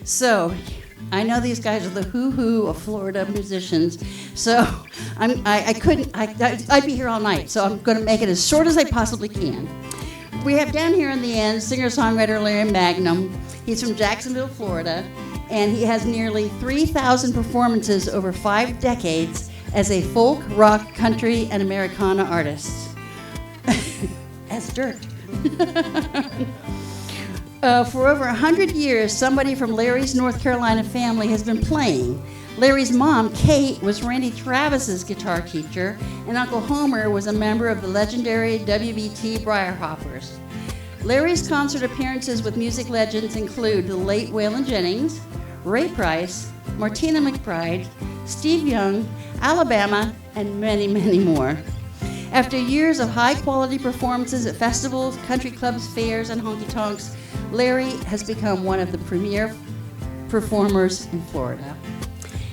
So, I know these guys are the who of Florida musicians, so I'd be here all night, so I'm going to make it as short as I possibly can. We have down here in the end singer-songwriter Larry Mangum. He's from Jacksonville, Florida, and he has nearly 3,000 performances over 5 decades as a folk, rock, country, and Americana artist. As dirt. For over 100 years, somebody from Larry's North Carolina family has been playing. Larry's mom, Kate, was Randy Travis's guitar teacher, and Uncle Homer was a member of the legendary WBT Briarhoppers. Larry's concert appearances with music legends include the late Waylon Jennings, Ray Price, Martina McBride, Steve Young, Alabama, and many, many more. After years of high-quality performances at festivals, country clubs, fairs, and honky-tonks, Larry has become one of the premier performers in Florida.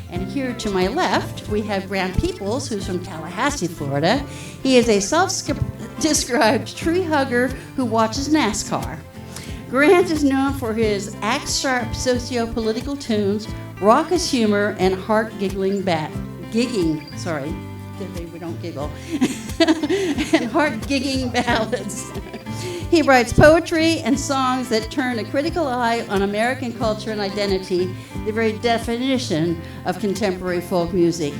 And here to my left, we have Grant Peeples, who's from Tallahassee, Florida. He is a self-described tree hugger who watches NASCAR. Grant is known for his axe-sharp socio-political tunes, raucous humor, and heart-giggling we don't giggle, and heart-gigging ballads. He writes poetry and songs that turn a critical eye on American culture and identity, the very definition of contemporary folk music.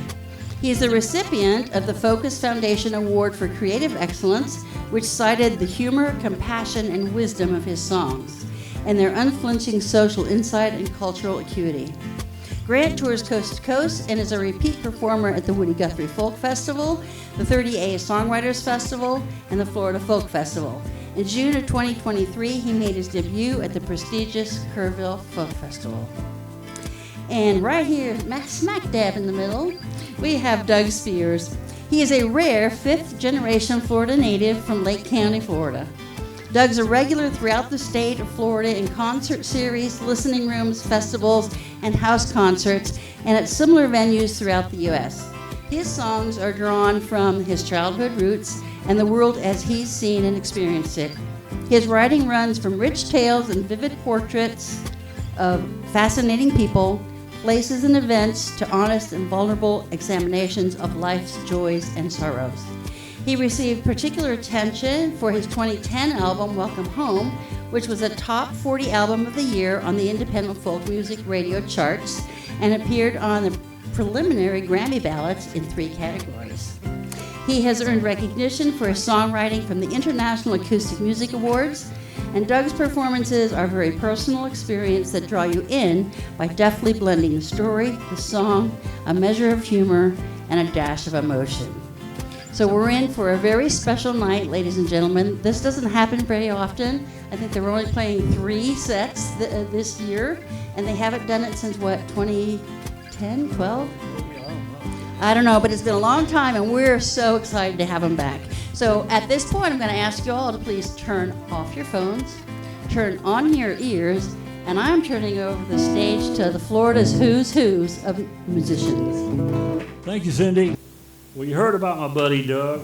He is the recipient of the Focus Foundation Award for Creative Excellence, which cited the humor, compassion, and wisdom of his songs, and their unflinching social insight and cultural acuity. Grant tours coast to coast and is a repeat performer at the Woody Guthrie Folk Festival, the 30A Songwriters Festival, and the Florida Folk Festival. In June of 2023, he made his debut at the prestigious Kerrville Folk Festival. And right here, smack dab in the middle, we have Doug Spears. He is a rare 5th-generation Florida native from Lake County, Florida. Doug's a regular throughout the state of Florida in concert series, listening rooms, festivals, and house concerts, and at similar venues throughout the U.S. His songs are drawn from his childhood roots and the world as he's seen and experienced it. His writing runs from rich tales and vivid portraits of fascinating people, places, and events to honest and vulnerable examinations of life's joys and sorrows. He received particular attention for his 2010 album, Welcome Home, which was a top 40 album of the year on the independent folk music radio charts and appeared on the preliminary Grammy ballots in 3 categories. He has earned recognition for his songwriting from the International Acoustic Music Awards, and Doug's performances are a very personal experience that draw you in by deftly blending the story, the song, a measure of humor, and a dash of emotion. So we're in for a very special night, ladies and gentlemen. This doesn't happen very often. I think they're only playing 3 sets this year, and they haven't done it since, 2010, 12? I don't know, but it's been a long time, and we're so excited to have them back. So at this point, I'm going to ask you all to please turn off your phones, turn on your ears, and I'm turning over the stage to the Florida's who's of musicians. Thank you, Cindy. Well, you heard about my buddy Doug.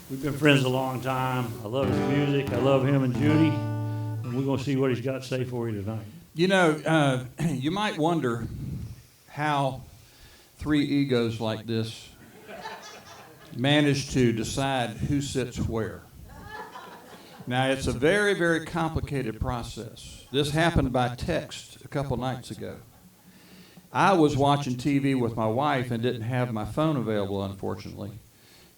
We've been friends a long time. I love his music. I love him and Judy. And we're going to see what he's got to say for you tonight. You know, you might wonder how 3 egos like this manage to decide who sits where. Now, it's a very, very complicated process. This happened by text a couple nights ago. I was watching TV with my wife and didn't have my phone available, unfortunately.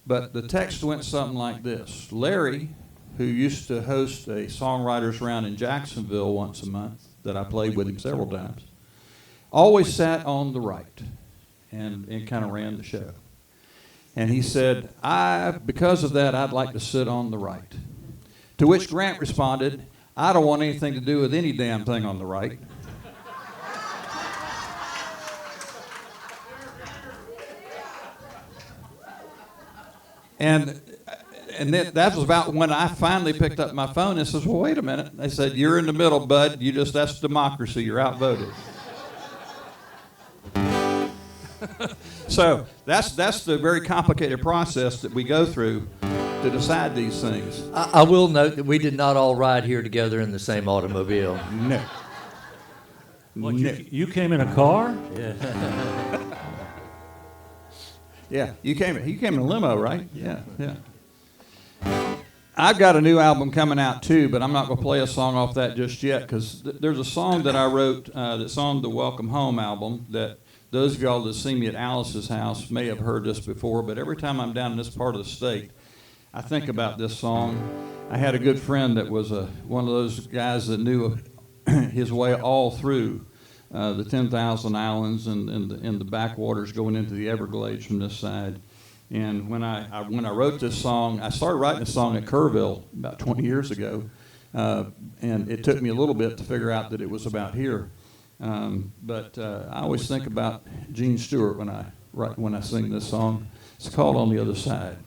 But the text went something like this. Larry, who used to host a songwriters round in Jacksonville once a month, that I played with him several times, always sat on the right and kind of ran the show. And he said, because of that, I'd like to sit on the right. To which Grant responded, I don't want anything to do with any damn thing on the right. And that was about when I finally picked up my phone and says, well, wait a minute. They said, you're in the middle, bud. That's democracy. You're outvoted. So that's the very complicated process that we go through to decide these things. I will note that we did not all ride here together in the same automobile. No. What, you came in a car? Yeah, you came in a limo, right? Yeah. I've got a new album coming out too, but I'm not going to play a song off that just yet because there's a song that I wrote that's on the Welcome Home album that those of y'all that see me at Alice's house may have heard this before, but every time I'm down in this part of the state, I think about this song. I had a good friend that was one of those guys that knew his way all through the 10,000 islands and the backwaters going into the Everglades from this side. And when I wrote this song, I started writing a song at Kerrville about 20 years ago, and it took me a little bit to figure out that it was about here. But I always think about Gene Stewart when I sing this song. It's called On the Other Side.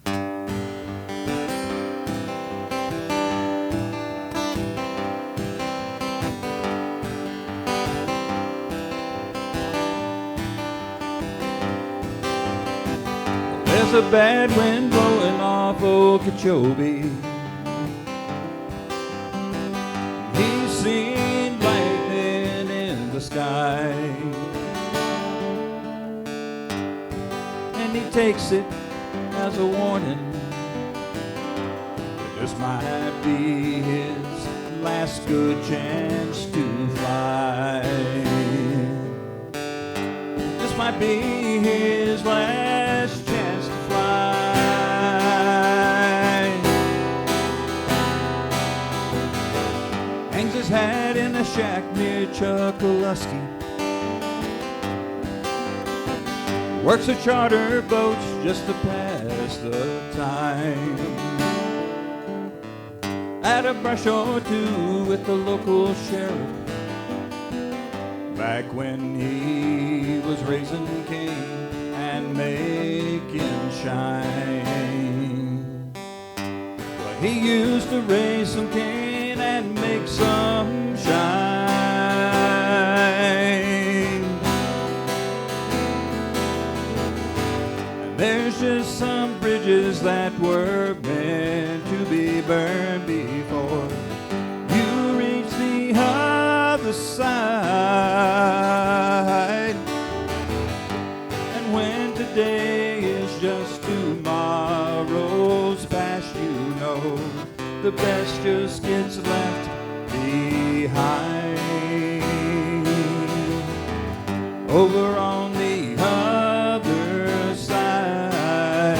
There's a bad wind blowing off Okeechobee. He's seen lightning in the sky, and he takes it as a warning that this might be his last good chance to fly. This might be his last chance to fly. Hangs his hat in a shack near Chuckaluskee. Works the charter boats just to pass the time. Had a brush or two with the local sheriff back when he was raising cane and making shine. Well, he used to raise some cane and make some shine. And there's just some bridges that were meant to be burned before you reach the other side. And when today is just tomorrow's past, you know the best just gets left behind. Over on the other side.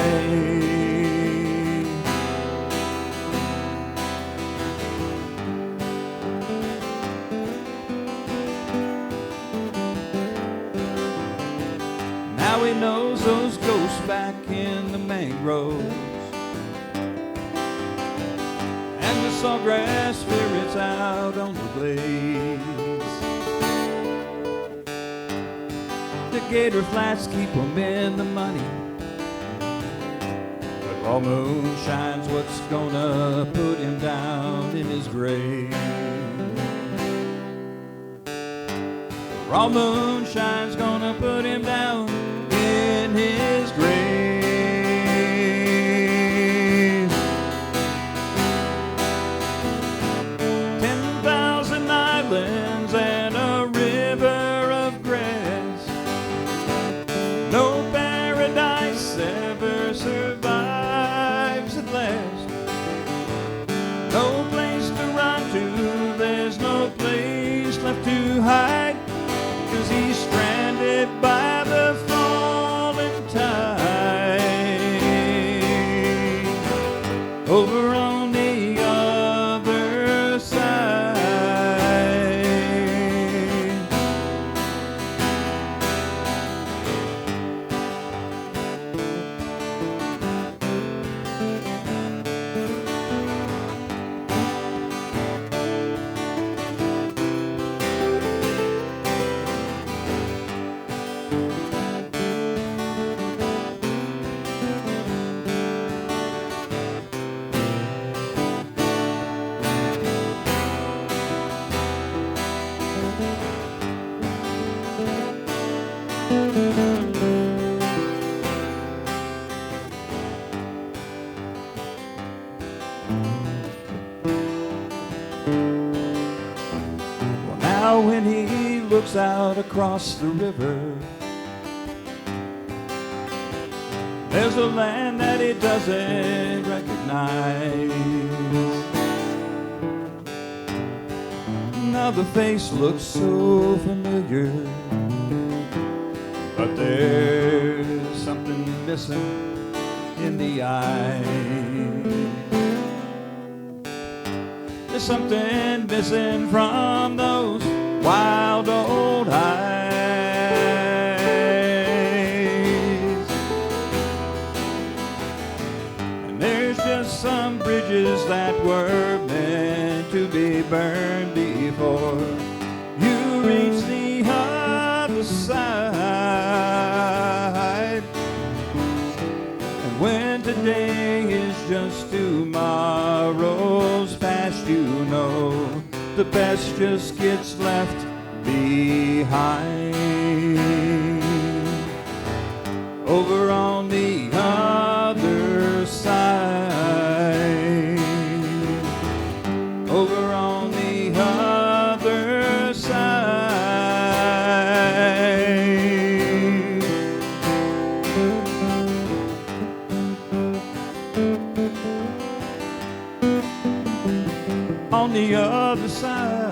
Now he knows those ghosts back in the mangroves and the sawgrass spirits out on the glades. The gator flats keep him in the money, but raw moon shines what's gonna put him down in his grave. Raw moon shine's gonna put him down in his grave. 10,000 islands and a river of grass. No paradise ever survives at last. No place to run to, there's no place left to hide, 'cause he's stranded by the falling tide. Over on the other side. Well, now when he looks out across the river. There's a land that he doesn't recognize. Now the face looks so familiar, but there's something missing in the eye. There's something missing from those wild old eyes. And there's just some bridges that were meant to be burned before you reach the other side. And when today is just tomorrow's past, you know the best just gets left behind. Over on the other side. Over on the other side. On the other side.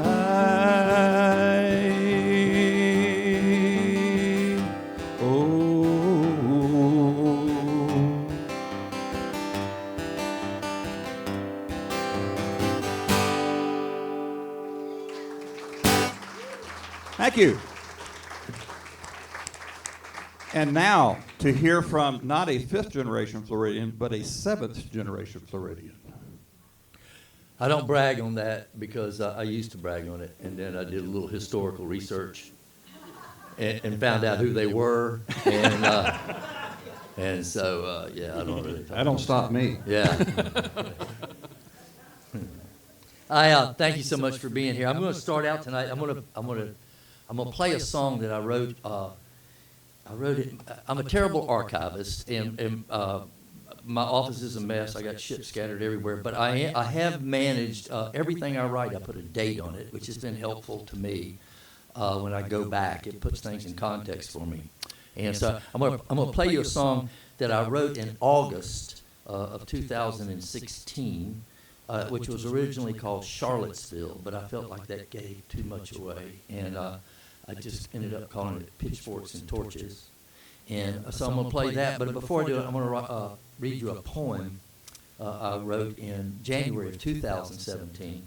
Thank you. And now to hear from not a fifth generation Floridian, but a seventh generation Floridian. I don't brag on that because I used to brag on it, and then I did a little historical research and found out who they were, and so yeah, I don't really. That don't stop me. Yeah. I thank you so much for being here. I'm going to start out tonight. I'm going to play a song that I wrote. I wrote it. I'm a terrible archivist, and my office is a mess. I got shit scattered everywhere. But I have managed everything I write. I put a date on it, which has been helpful to me when I go back. It puts things in context for me. And so I'm gonna play you a song that I wrote in August of 2016. Which was originally called Charlottesville, but I felt like that gave too much away, and I just ended up calling it Pitchforks and Torches. And so I'm going to play that, but before I do it, I'm going to read you a poem I wrote in January of 2017,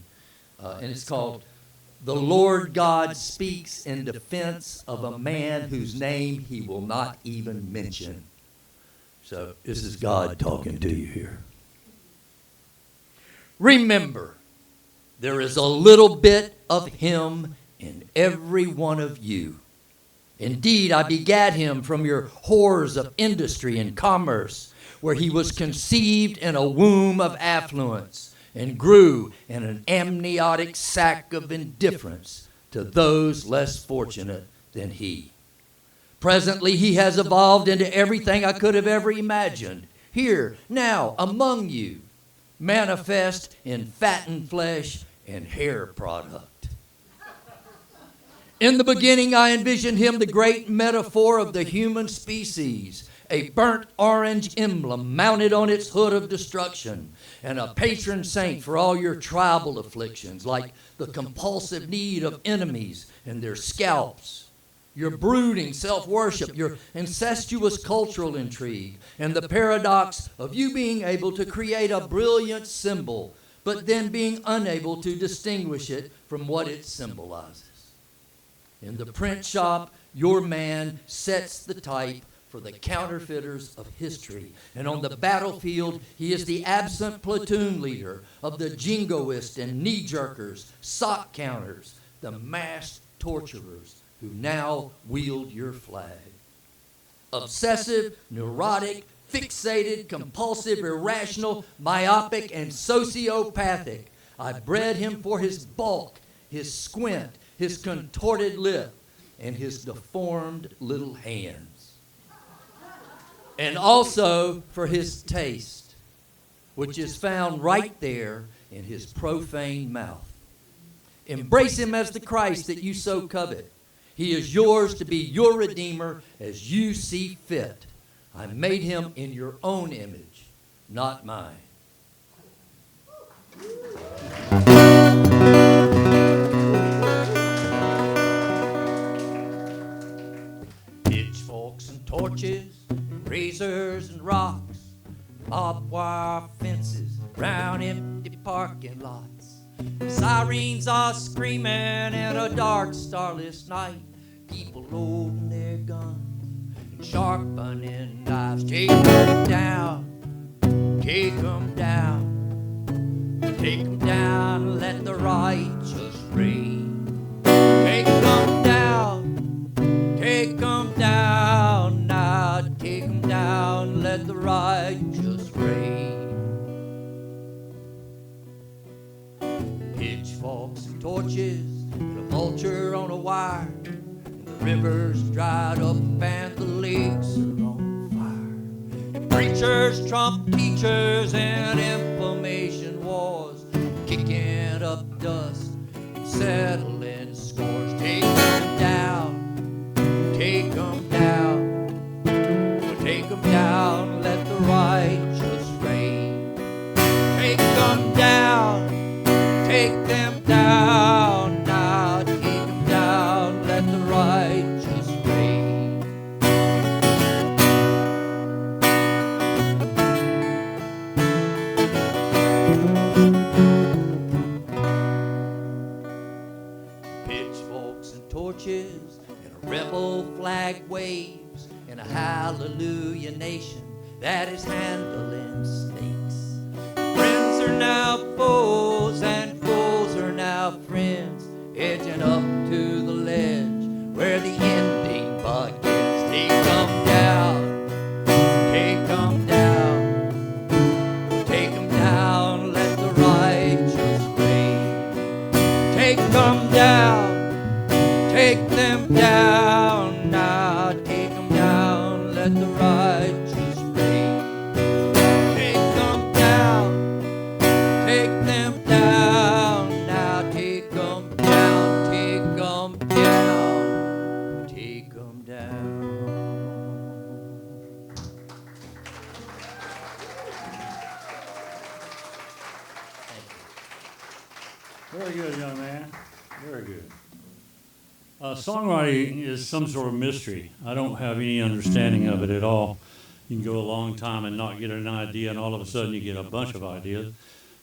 and it's called "The Lord God Speaks in Defense of a Man Whose Name He Will Not Even Mention." So this is God talking to you here. Remember, there is a little bit of him in every one of you. Indeed, I begat him from your whores of industry and commerce, where he was conceived in a womb of affluence and grew in an amniotic sac of indifference to those less fortunate than he. Presently, he has evolved into everything I could have ever imagined, here, now, among you, manifest in fattened flesh and hair product. In the beginning, I envisioned him the great metaphor of the human species, a burnt orange emblem mounted on its hood of destruction, and a patron saint for all your tribal afflictions, like the compulsive need of enemies and their scalps, your brooding self-worship, your incestuous cultural intrigue, and the paradox of you being able to create a brilliant symbol, but then being unable to distinguish it from what it symbolizes. In the print shop, your man sets the type for the counterfeiters of history, and on the battlefield, he is the absent platoon leader of the jingoists and knee-jerkers, sock counters, the masked torturers who now wield your flag. Obsessive, neurotic, fixated, compulsive, irrational, myopic, and sociopathic, I bred him for his bulk, his squint, his contorted lip, and his deformed little hands. And also for his taste, which is found right there in his profane mouth. Embrace him as the Christ that you so covet. He is yours to be your Redeemer as you see fit. I made him in your own image, not mine. Pitchforks and torches, razors and rocks, barbed wire fences round empty parking lots. Sirens are screaming in a dark, starless night. People loading their guns and sharpening knives. Take them down, take them down, take them down, let the righteous reign. Take them down, take them down, now take them down, let the righteous reign. Pitchforks and torches, and a vulture on a wire. The rivers dried up and the lakes are on fire. And preachers trump teachers and information wars, kicking up dust and settling scores. Take them down, take them down, take them down, let the righteous reign. Take them down, take them down, now take them down, let the righteous reign. Pitchforks and torches, and a rebel flag waves, and a hallelujah nation that is handling stakes. Friends are now foes, and foes are now friends, edging up to the ledge where the ending begins. Take them down, take them down, take them down, let the righteous reign. Take them down, take them down, now take them down, let the righteous reign. Take them down, take them down, now take them down, take them down, take them down. Very good, young man. Very good. Songwriting is some sort of mystery. I don't have any understanding of it at all. You can go a long time and not get an idea, and all of a sudden you get a bunch of ideas.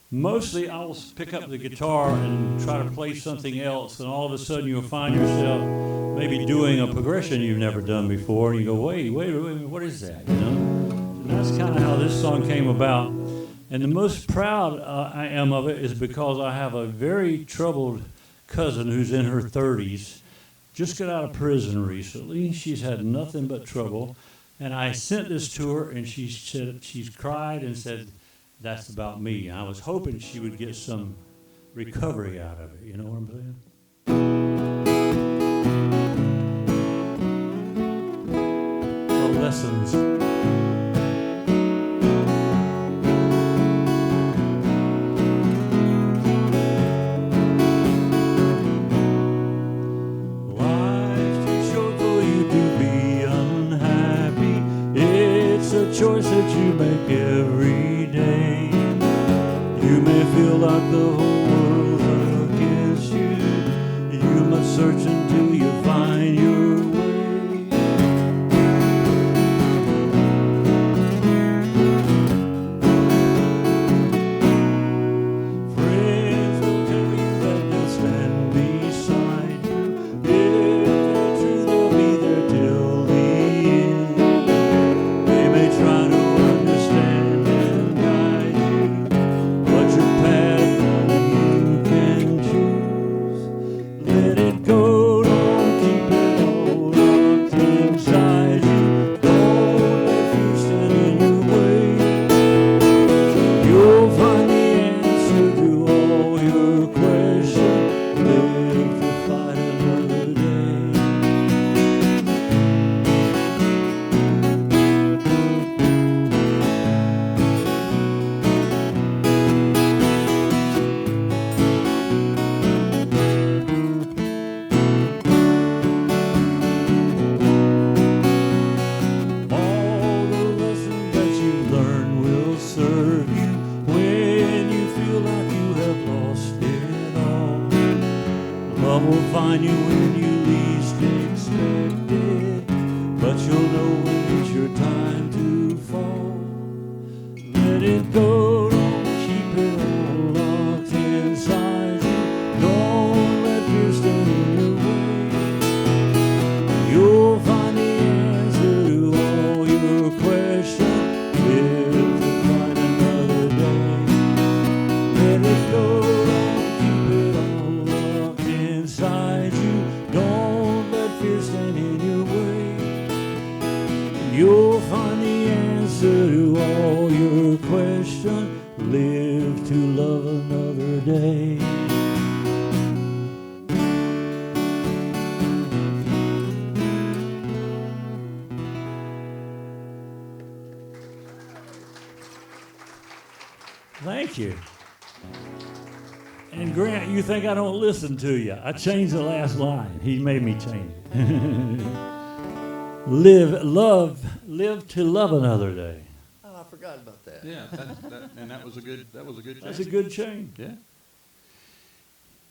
Mostly I will pick up the guitar and try to play something else, and all of a sudden you'll find yourself maybe doing a progression you've never done before, and you go, wait, what is that? You know? And that's kind of how this song came about. And the most proud I am of it is because I have a very troubled cousin who's in her 30s, just got out of prison recently. She's had nothing but trouble. And I sent this to her, and she said, she's cried and said, that's about me. I was hoping she would get some recovery out of it. You know what I'm saying? The lessons. Life's too short for you to be unhappy. It's a choice that you make every day. You may feel like the whole world's against you. You must search until you find your way. Friends will tell you that they'll stand beside you. If they're true, they'll be there till the end. They may try to understand and guide you, but your path won't find you when you least expect it, but you'll know when it's your time to fall. Let it go, don't keep it all locked inside you. Don't let fear stand in your way. You'll find the answer to all your questions. Live to fight another day. Let it go, don't keep it all locked inside you. Don't let fear stand in your way. You'll find the answer to all your questions. Live to love another day. Thank you. And Grant, you think I don't listen to you? I changed the last line. He made me change it. Live to love another day. Oh, I forgot about that. Yeah, that was a good. That was a good. That's a good change. Yeah.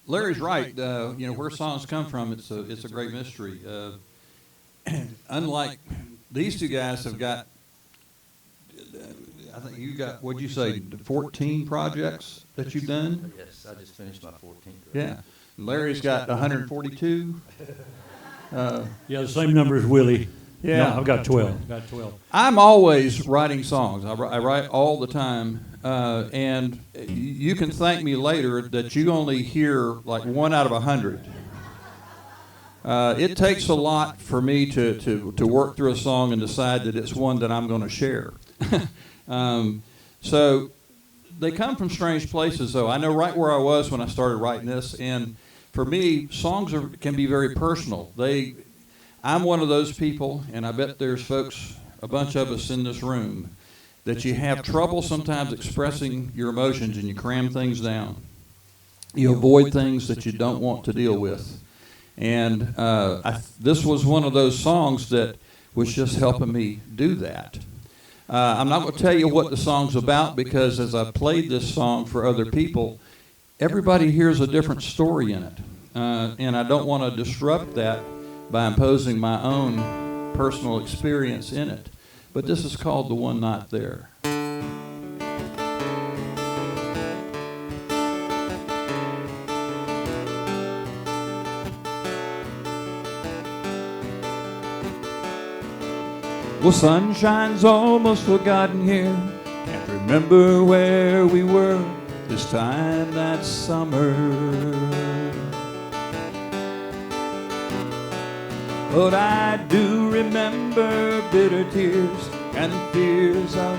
Larry's right. Where songs come from, it's a great mystery. Unlike these two guys have got, I think you got, what'd you say, 14 projects that you've done? Yes, I just finished my 14th. Yeah. Larry's got 142. Yeah, the same number as Willie. Yeah. No, I've got 12. Got 12. I'm always writing songs. I write all the time, and you can thank me later that you only hear like 1 out of 100. It takes a lot for me to work through a song and decide that it's one that I'm going to share. So they come from strange places, though. I know right where I was when I started writing this, and for me, songs can be very personal. I'm one of those people, and I bet there's folks, a bunch of us in this room, that you have trouble sometimes expressing your emotions and you cram things down. You avoid things that you don't want to deal with. And this was one of those songs that was just helping me do that. I'm not going to tell you what the song's about because as I played this song for other people, everybody hears a different story in it. And I don't want to disrupt that by imposing my own personal experience in it. But this is called The One Not There. Well, sunshine's almost forgotten here. Can't remember where we were this time that summer. But I do remember bitter tears and the fears of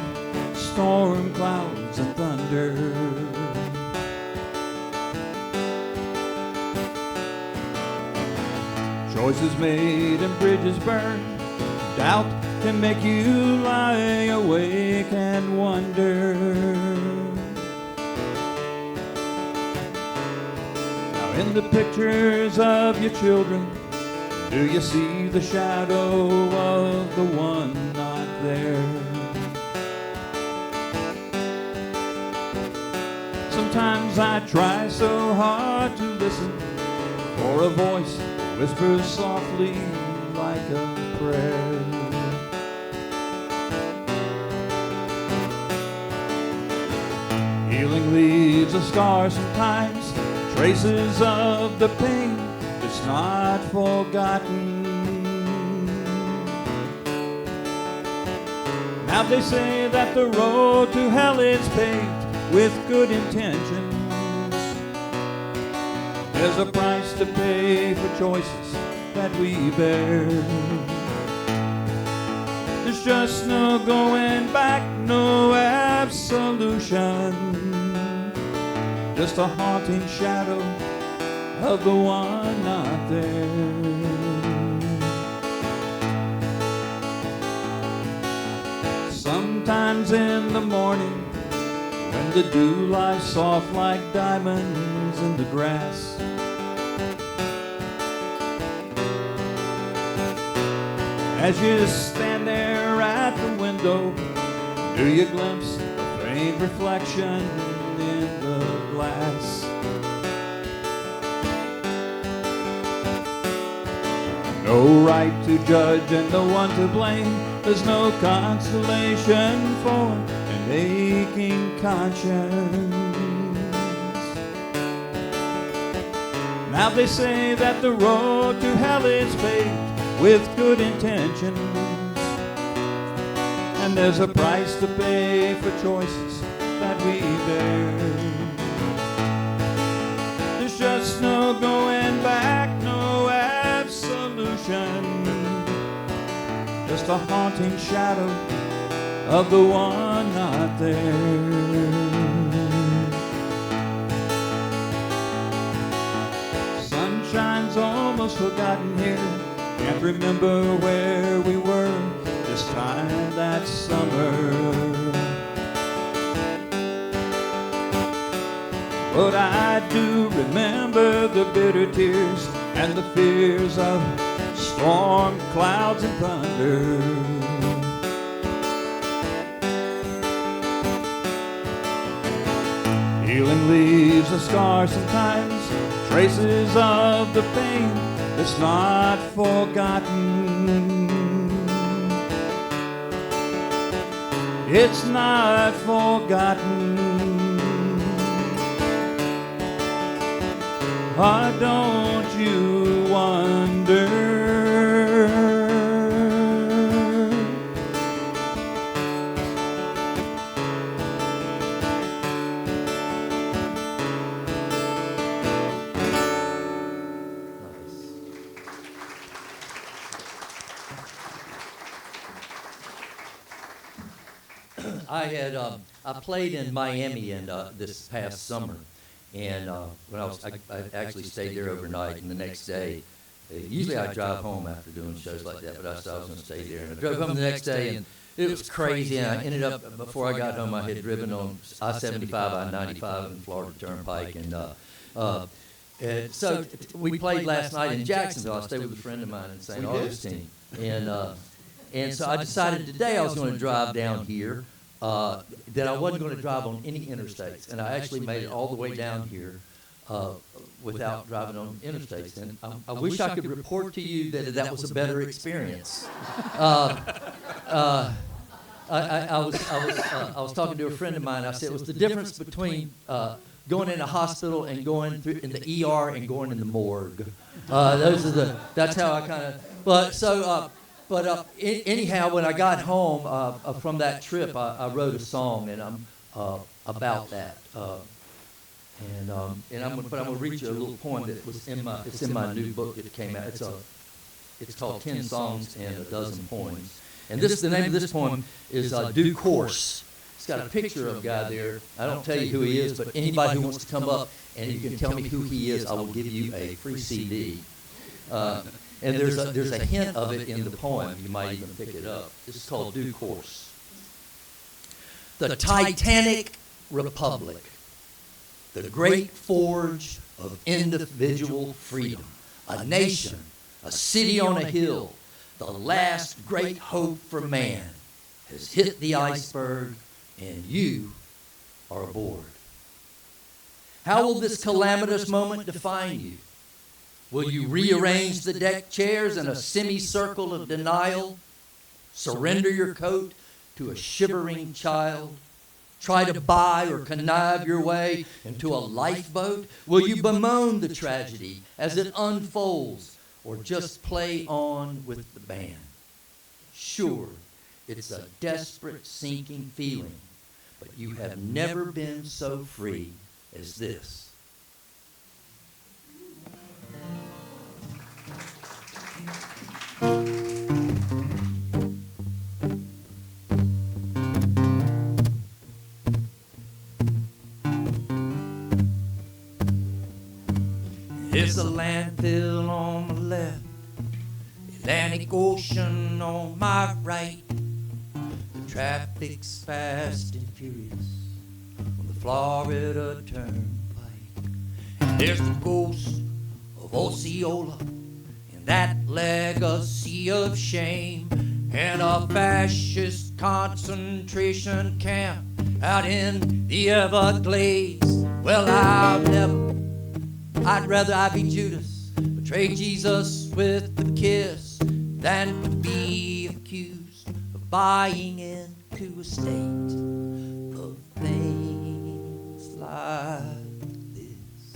storm clouds and thunder. Choices made and bridges burned. Doubt can make you lie awake and wonder. Now in the pictures of your children, do you see the shadow of the one not there? Sometimes I try so hard to listen for a voice that whispers softly like a prayer. Healing leaves a scar sometimes, traces of the pain that's not forgotten. Now they say that the road to hell is paved with good intentions. There's a price to pay for choices that we bear. There's just no going back, no absolution. Just a haunting shadow of the one not there. Sometimes in the morning, when the dew lies soft like diamonds in the grass, as you stand there at the window, do you glimpse a faint reflection in the glass? No right to judge and no one to blame. There's no consolation for an aching conscience. Now they say that the road to hell is paved with good intentions, and there's a price to pay for choices that we bear. There's just no going back, no absolution, just a haunting shadow of the one not there. Sunshine's almost forgotten here. Can't remember where we were this time that summer. But I do remember the bitter tears and the fears of storm clouds and thunder. Healing leaves a scar sometimes, traces of the pain that's not forgotten. It's not forgotten. Why don't you wonder? I played in Miami this past summer, and when I actually stayed there overnight, and the next day, usually I drive home after doing shows like that, but I said I was going to stay there, and I drove home the next day, and it was crazy, and I ended up, before I got home, I had driven on I-75, I-95, and Florida Turnpike, and so we played last night in Jacksonville. I stayed with a friend of mine in St. Augustine, and so I decided today I was going to drive down here. That I wasn't going to drive on any interstates, and I actually made it all the way down here without driving on interstates. And I wish I could report to you that that was a better experience. I was talking to a friend of mine. I said it was the difference between going in a hospital and going through in the ER and going in the morgue. That's how I kind of. But anyhow, when I got home from that trip, I wrote a song, and I'm about that. But I'm gonna read you a little poem that was in my new book that came out. It's called 10 Songs and a Dozen Poems. And the name of this poem is Due Course. It's got a picture of a guy there. I don't tell you who he is, but anybody who wants to come up and you can tell me who he is, I will give you a free CD. And there's a hint of it in the poem. You might even pick it up. This is called Due Course. The Titanic Republic, the great forge of individual freedom, a nation, a city on a hill, the last great hope for man, has hit the iceberg, and you are aboard. How will this calamitous moment define you? Will you rearrange the deck chairs in a semicircle of denial? Surrender your coat to a shivering child? Try to buy or connive your way into a lifeboat? Will you bemoan the tragedy as it unfolds, or just play on with the band? Sure, it's a desperate, sinking feeling, but you have never been so free as this. There's a landfill on my left, Atlantic Ocean on my right. The traffic's fast and furious on the Florida Turnpike. And there's the ghost of Osceola in that legacy of shame, and a fascist concentration camp out in the Everglades. Well, I'd rather I be Judas, betray Jesus with a kiss than to be accused of buying into a state of things like this.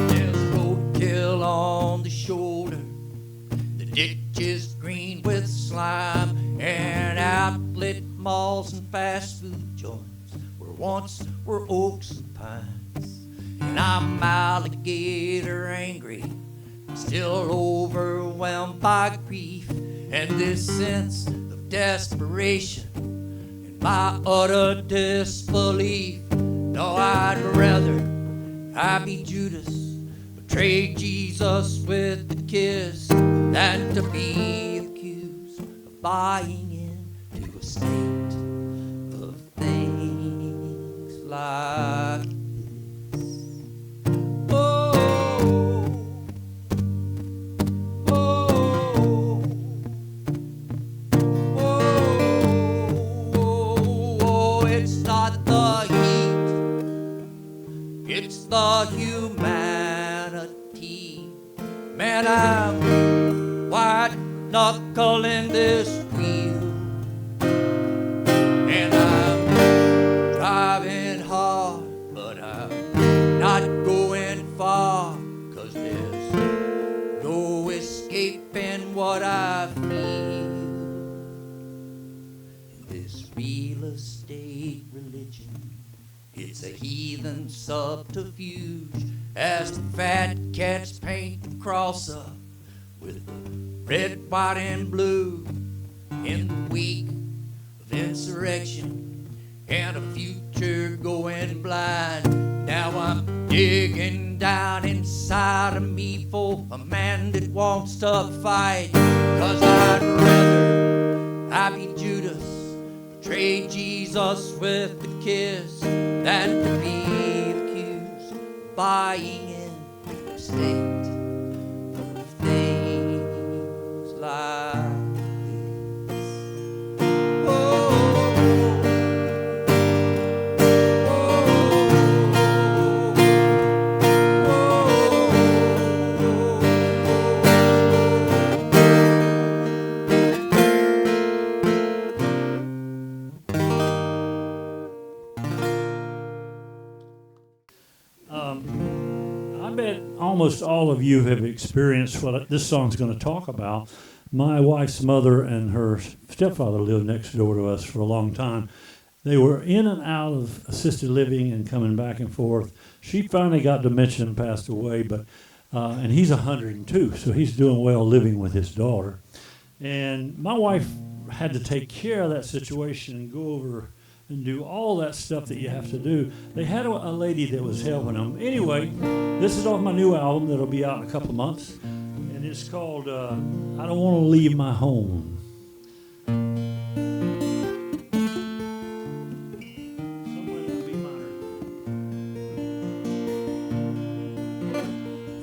There's roadkill on the shoulder, the ditch is green with slime, and outlet malls and fast food joints where once were oaks and pines. And I'm alligator angry, still overwhelmed by grief and this sense of desperation and my utter disbelief. No, I'd rather I be Judas, betray Jesus with a kiss, than to be accused of buying into a state of things like this. Oh, oh, oh, it's not the heat, it's the humanity. Man, I'm white knuckling this wheel, and I'm driving hard, but I'm not going far, 'cause there's no escaping what I feel. In this real estate religion, it's a heathen subterfuge, as the fat cats paint the cross up with the red, white, and blue. In the week of insurrection and a future going blind, now I'm digging down inside of me for a man that wants to fight. 'Cause I'd rather I be Judas, betray Jesus with a kiss, than to be accused of buying into a state of things like this. Oh, I bet almost all of you have experienced what this song's going to talk about. My wife's mother and her stepfather lived next door to us for a long time. They were in and out of assisted living and coming back and forth. She finally got dementia and passed away, but and he's 102, so he's doing well living with his daughter. And my wife had to take care of that situation and go over and do all that stuff that you have to do. They had a lady that was helping them. Anyway, this is off my new album that'll be out in a couple of months, and it's called I Don't Want to Leave My Home. Somewhere in B minor.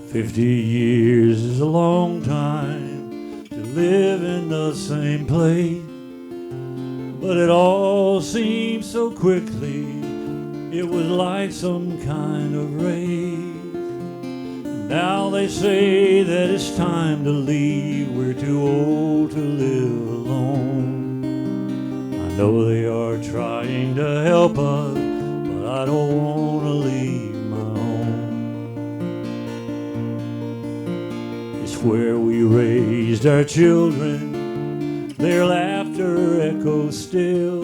50 years is a long time to live in the same place, but it all seems so quickly. It was like some kind of race. Now they say that it's time to leave. We're too old to live alone. I know they are trying to help us, but I don't want to leave my home. It's where we raised our children. Their laughter echoes still.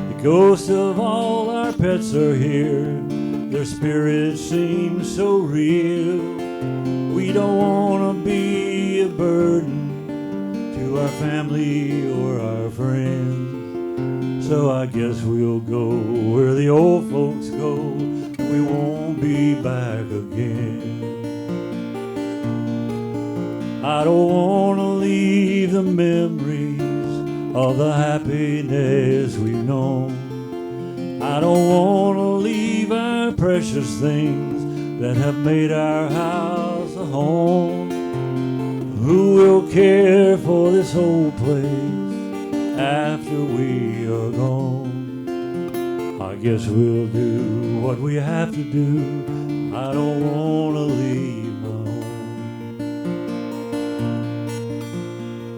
The ghosts of all our pets are here. Their spirits seem so real. We don't want to be a burden to our family or our friends. So I guess we'll go where the old folks go, and we won't be back again. I don't want to leave the memories of the happiness we've known. I don't want to leave our precious things that have made our house a home. Who will care for this old place after we are gone? I I guess we'll do what we have to do. I don't want to leave my home.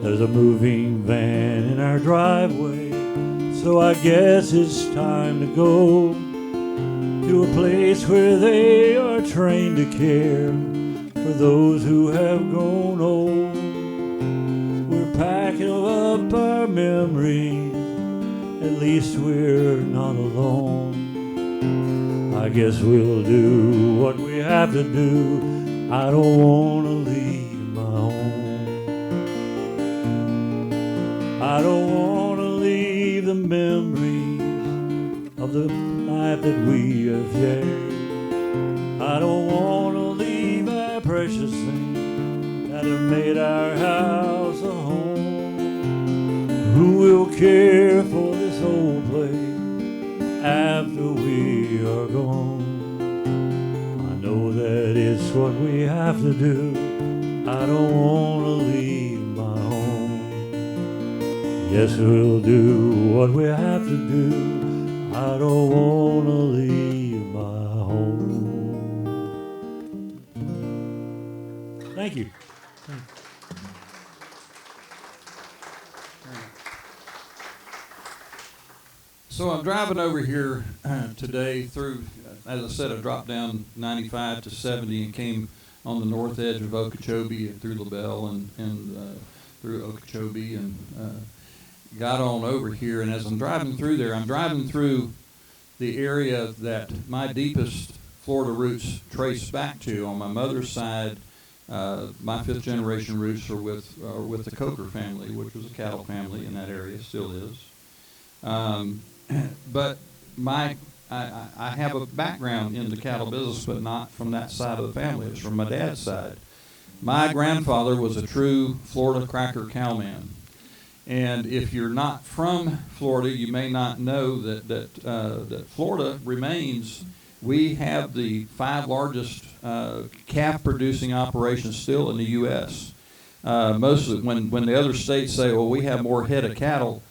There's a moving van in our driveway, so I guess it's time to go to a place where they are trained to care for those who have grown old. We're packing up our memories, at least we're not alone. I guess we'll do what we have to do. I don't want to leave my home. I don't want to leave the memories of the life that we have shared. I don't want to leave our precious things that have made our house a home. Who will care for this old place after we are gone? I know that it's what we have to do. I don't want to leave my home. Yes, we'll do what we have to do. I don't want to leave my home. Thank you. So I'm driving over here today through, as I said, I dropped down 95 to 70 and came on the north edge of Okeechobee and through LaBelle and through Okeechobee and got on over here. And as I'm driving through there, I'm driving through the area that my deepest Florida roots trace back to. On my mother's side, my fifth generation roots are with the Coker family, which was a cattle family in that area, still is. But I have a background in the cattle business, but not from that side of the family. It's from my dad's side. My grandfather was a true Florida cracker cowman. And if you're not from Florida, you may not know that Florida remains. We have the 5 largest calf producing operations still in the U.S. Most of when the other states say, "Well, we have more head of cattle,"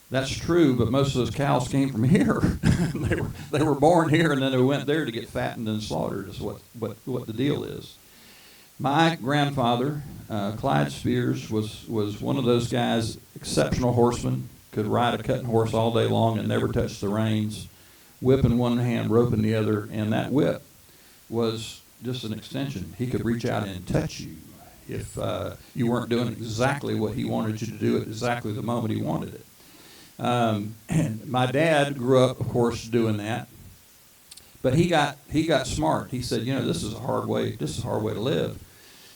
that's true, but most of those cows came from here. they were born here, and then they went there to get fattened and slaughtered. Is what the deal is. My grandfather, Clyde Spears, was one of those guys, exceptional horseman, could ride a cutting horse all day long and never touch the reins, whip in one hand, rope in the other, and that whip was just an extension. He could reach out and touch you if you weren't doing exactly what he wanted you to do at exactly the moment he wanted it. And my dad grew up, of course, doing that. But he got smart. He said, this is a hard way to live.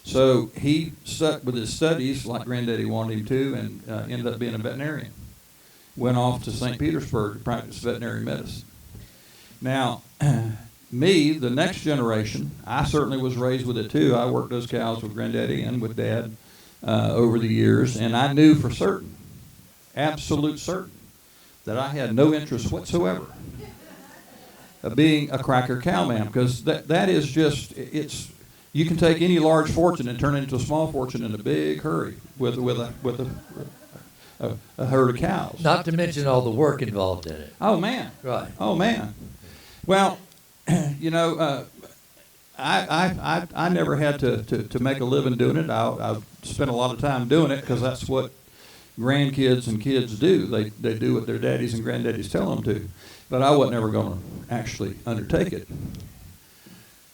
So he stuck with his studies like Granddaddy wanted him to, and ended up being a veterinarian. Went off to St. Petersburg to practice veterinary medicine. Now, me, the next generation, I certainly was raised with it too. I worked those cows with Granddaddy and with Dad over the years, and I knew for certain, absolute certain, that I had no interest whatsoever of being a cracker cowman, because that is just, you can take any large fortune and turn it into a small fortune in a big hurry with a herd of cows. Not to mention all the work involved in it. Oh man! Right. Oh man! Well, I never had to make a living doing it. I spent a lot of time doing it because that's what grandkids and kids do. They do what their daddies and granddaddies tell them to. But I wasn't ever going to actually undertake it.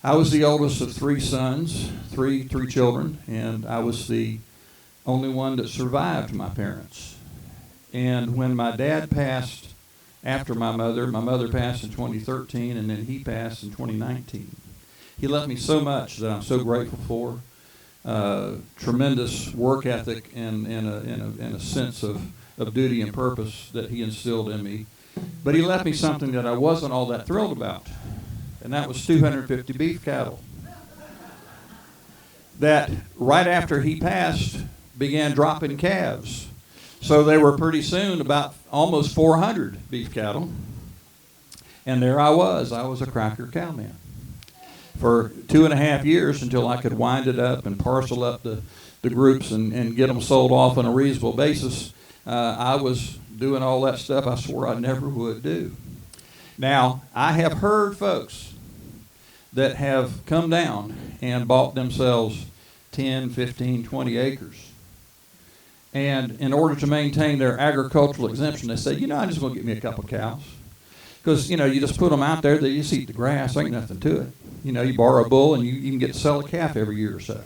I was the oldest of 3 sons, three children, and I was the only one that survived my parents. And when my dad passed after my mother passed in 2013, and then he passed in 2019. He left me so much that I'm so grateful for. Tremendous work ethic and a sense of duty and purpose that he instilled in me. But he left me something that I wasn't all that thrilled about, and that was 250 beef cattle that right after he passed began dropping calves. So they were pretty soon about almost 400 beef cattle. And there I was a cracker cowman. For 2.5 years until I could wind it up and parcel up the groups and get them sold off on a reasonable basis. I was doing all that stuff I swore I never would do. Now, I have heard folks that have come down and bought themselves 10, 15, 20 acres. And in order to maintain their agricultural exemption, they say, I'm just going to get me a couple cows. Because, you just put them out there, they just eat the grass, ain't nothing to it. You borrow a bull and you can get to sell a calf every year or so.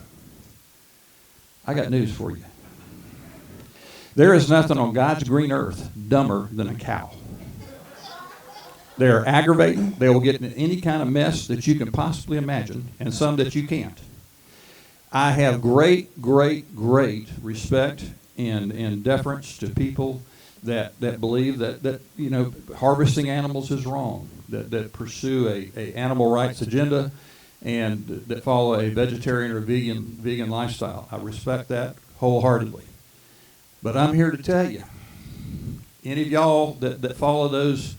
I got news for you. There is nothing on God's green earth dumber than a cow. They're aggravating. They will get in any kind of mess that you can possibly imagine, and some that you can't. I have great, great, great respect and deference to people that believe that harvesting animals is wrong, that pursue a animal rights agenda, and that follow a vegetarian or vegan lifestyle. I respect that wholeheartedly. But I'm here to tell you, any of y'all that follow those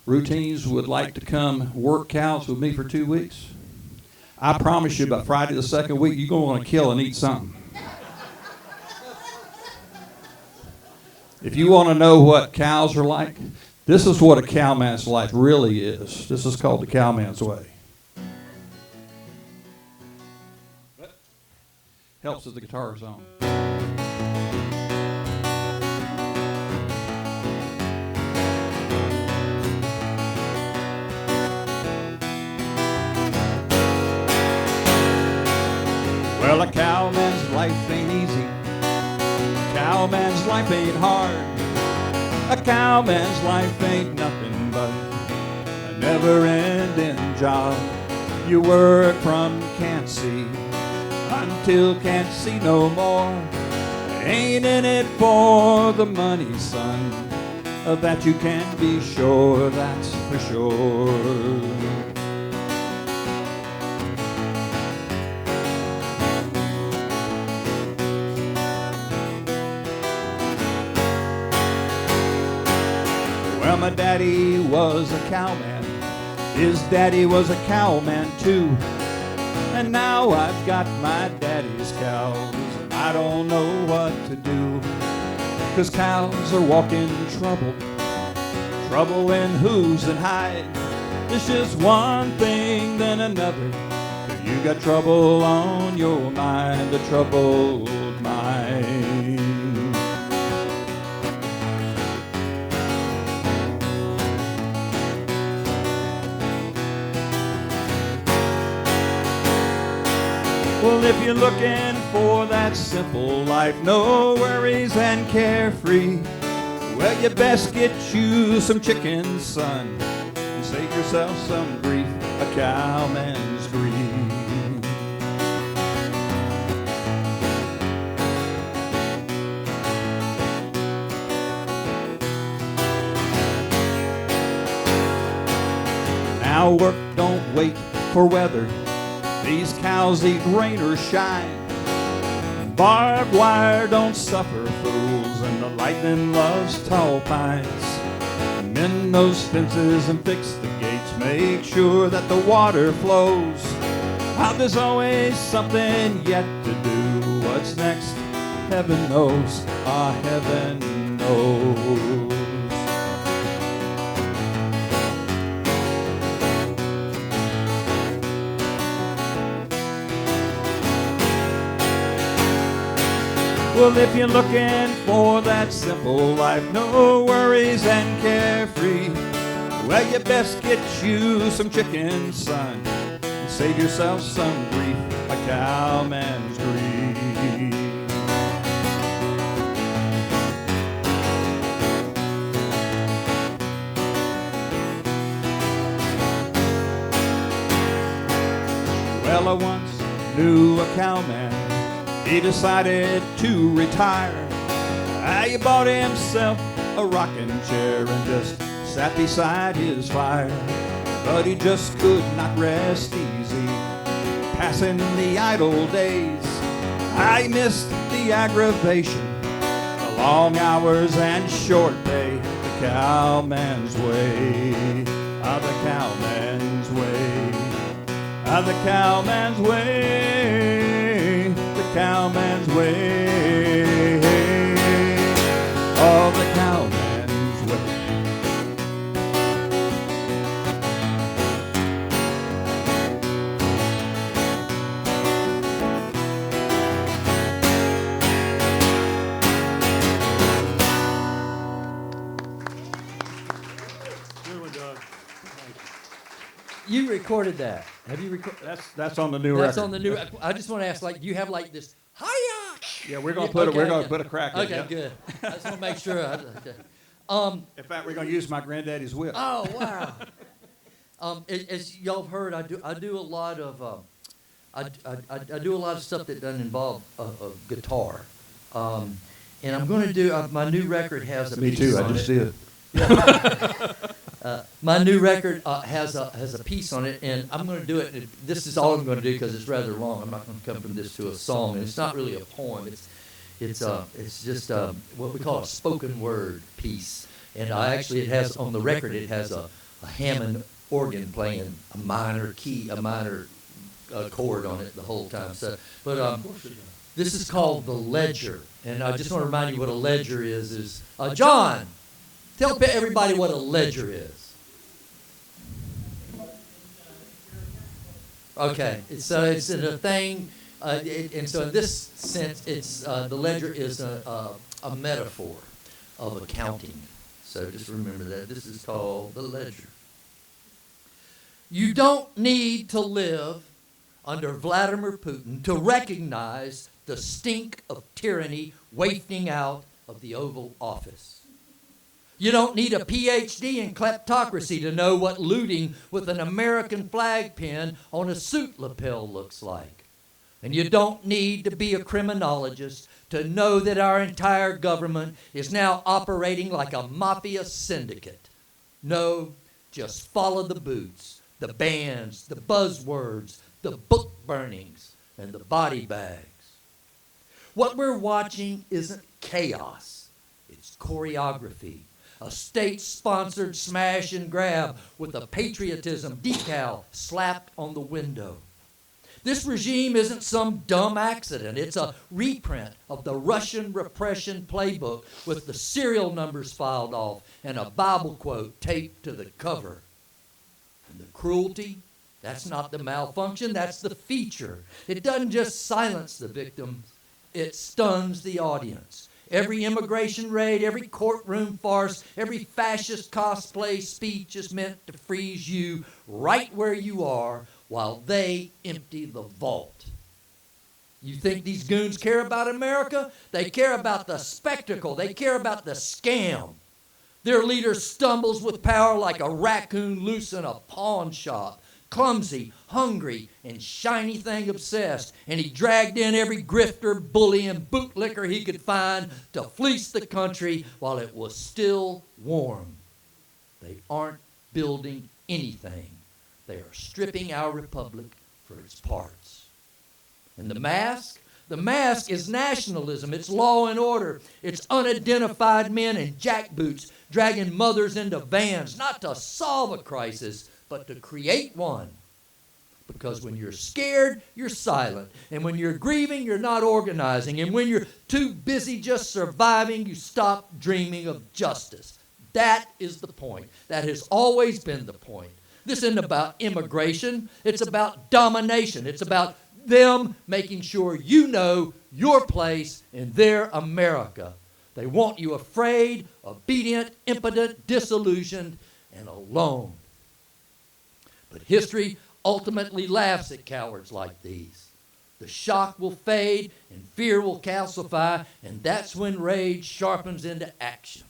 routines would like to come work cows with me for 2 weeks, I promise you by Friday the second week, you're going to want to kill and eat something. If you want to know what cows are like, this is what a cowman's life really is. This is called the cowman's way. Helps if the guitar is on. Well, a cowman's life ain't easy. A cowman's life ain't hard. A cowman's life ain't nothing but a never-ending job. You work from can't see until can't see no more. Ain't in it for the money, son. Of that you can be sure, that's for sure. Well, my daddy was a cowman. His daddy was a cowman too. And now I've got my daddy's cows, and I don't know what to do. 'Cause cows are walking trouble, trouble in hooves and hide. It's just one thing then another. You got trouble on your mind, a troubled mind. Well, if you're looking for that simple life, no worries and carefree, well, you best get you some chicken, son, and save yourself some grief, a cowman's grief. Now work don't wait for weather. These cows eat rain or shine. Barbed wire don't suffer fools, and the lightning loves tall pines. Mend those fences and fix the gates. Make sure that the water flows. How there's always something yet to do. What's next? Heaven knows. Ah, heaven knows. Well, if you're looking for that simple life, no worries and carefree, well, you best get you some chicken, son, and save yourself some grief, a cowman's grief. Well, I once knew a cowman. He decided to retire. He bought himself a rocking chair and just sat beside his fire. But he just could not rest easy, passing the idle days. I missed the aggravation, the long hours and short pay. The cowman's way, ah, the cowman's way, ah, the cowman's way, the cowman's way, oh, the cowman's way. You recorded that. Have you recorded? That's on the new That's record. on the new. I just want to ask, like, do you have like this? Hiya! Yeah, we're gonna put Okay, put a crack in it. Okay, Yeah. good. I just want to make sure. In fact, we're gonna use my granddaddy's whip. Oh wow! As y'all have heard, I do a lot of I do a lot of stuff that doesn't involve a guitar, and I'm going to do my new record has a Me piece too. on I just it. did. My new record has a piece on it, and I'm going to do it. This is all I'm going to do because it's rather long. I'm not going to come from this to a song, and it's not really a poem. It's just what we call a spoken word piece. And it has on the record. It has a Hammond organ playing a minor chord on it the whole time. So, but this is called the ledger, and I just want to remind you what a ledger is. John, tell everybody what a ledger is. Okay, it's in a thing, and so in this sense, it's the ledger is a metaphor of accounting. So just remember that this is called the ledger. You don't need to live under Vladimir Putin to recognize the stink of tyranny wafting out of the Oval Office. You don't need a PhD in kleptocracy to know what looting with an American flag pin on a suit lapel looks like. And you don't need to be a criminologist to know that our entire government is now operating like a mafia syndicate. No, just follow the boots, the bans, the buzzwords, the book burnings, and the body bags. What we're watching isn't chaos, it's choreography. A state-sponsored smash and grab with a patriotism decal slapped on the window. This regime isn't some dumb accident. It's a reprint of the Russian repression playbook with the serial numbers filed off and a Bible quote taped to the cover. And the cruelty, that's not the malfunction, that's the feature. It doesn't just silence the victim, it stuns the audience. Every immigration raid, every courtroom farce, every fascist cosplay speech is meant to freeze you right where you are while they empty the vault. You think these goons care about America? They care about the spectacle. They care about the scam. Their leader stumbles with power like a raccoon loose in a pawn shop. Clumsy, hungry, and shiny thing obsessed. And he dragged in every grifter, bully, and bootlicker he could find to fleece the country while it was still warm. They aren't building anything. They are stripping our republic for its parts. And the mask? The mask is nationalism. It's law and order. It's unidentified men in jackboots dragging mothers into vans, not to solve a crisis, but to create one. Because when you're scared, you're silent. And when you're grieving, you're not organizing. And when you're too busy just surviving, you stop dreaming of justice. That is the point. That has always been the point. This isn't about immigration. It's about domination. It's about them making sure you know your place in their America. They want you afraid, obedient, impotent, disillusioned, and alone. But history ultimately laughs at cowards like these. The shock will fade and fear will calcify, and that's when rage sharpens into action.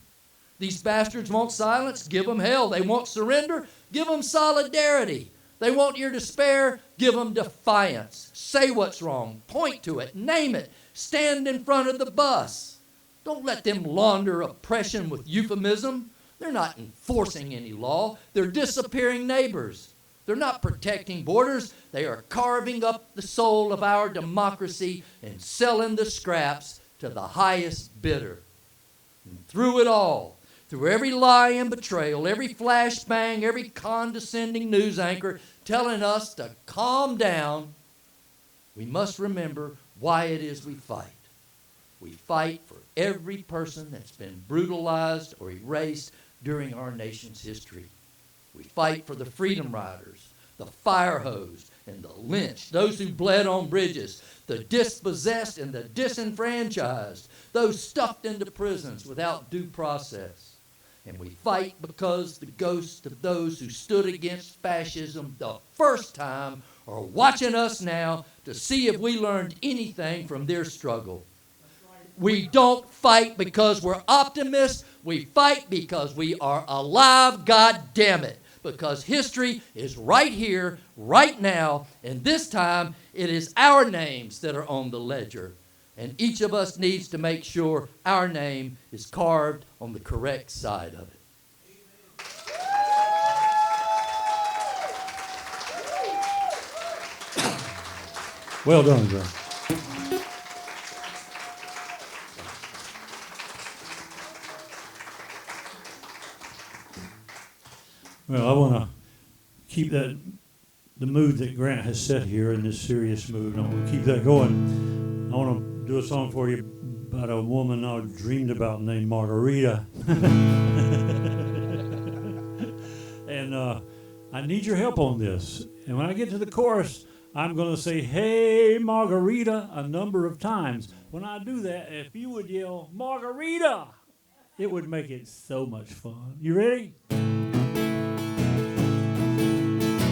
These bastards want silence? Give them hell. They want surrender? Give them solidarity. They want your despair? Give them defiance. Say what's wrong. Point to it. Name it. Stand in front of the bus. Don't let them launder oppression with euphemism. They're not enforcing any law. They're disappearing neighbors. They're not protecting borders. They are carving up the soul of our democracy and selling the scraps to the highest bidder. And through it all, through every lie and betrayal, every flashbang, every condescending news anchor telling us to calm down, we must remember why it is we fight. We fight for every person that's been brutalized or erased during our nation's history. We fight for the freedom riders, the fire hosed, and the lynched, those who bled on bridges, the dispossessed and the disenfranchised, those stuffed into prisons without due process. And we fight because the ghosts of those who stood against fascism the first time are watching us now to see if we learned anything from their struggle. We don't fight because we're optimists. We fight because we are alive, God damn it. Because history is right here, right now, and this time it is our names that are on the ledger. And each of us needs to make sure our name is carved on the correct side of it. Well done, John. Well, I want to keep the mood that Grant has set here in this serious mood. I want to keep that going. I want to do a song for you about a woman I dreamed about named Margarita. And I need your help on this. And when I get to the chorus, I'm going to say, "Hey, Margarita," a number of times. When I do that, if you would yell, "Margarita," it would make it so much fun. You ready?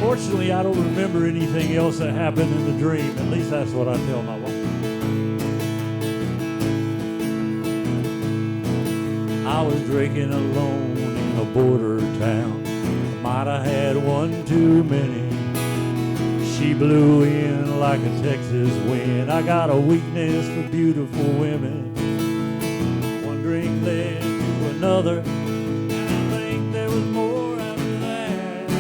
Fortunately, I don't remember anything else that happened in the dream. At least that's what I tell my wife. I was drinking alone in a border town. Might have had one too many. She blew in like a Texas wind. I got a weakness for beautiful women. One drink led to another, and I think there was more after that.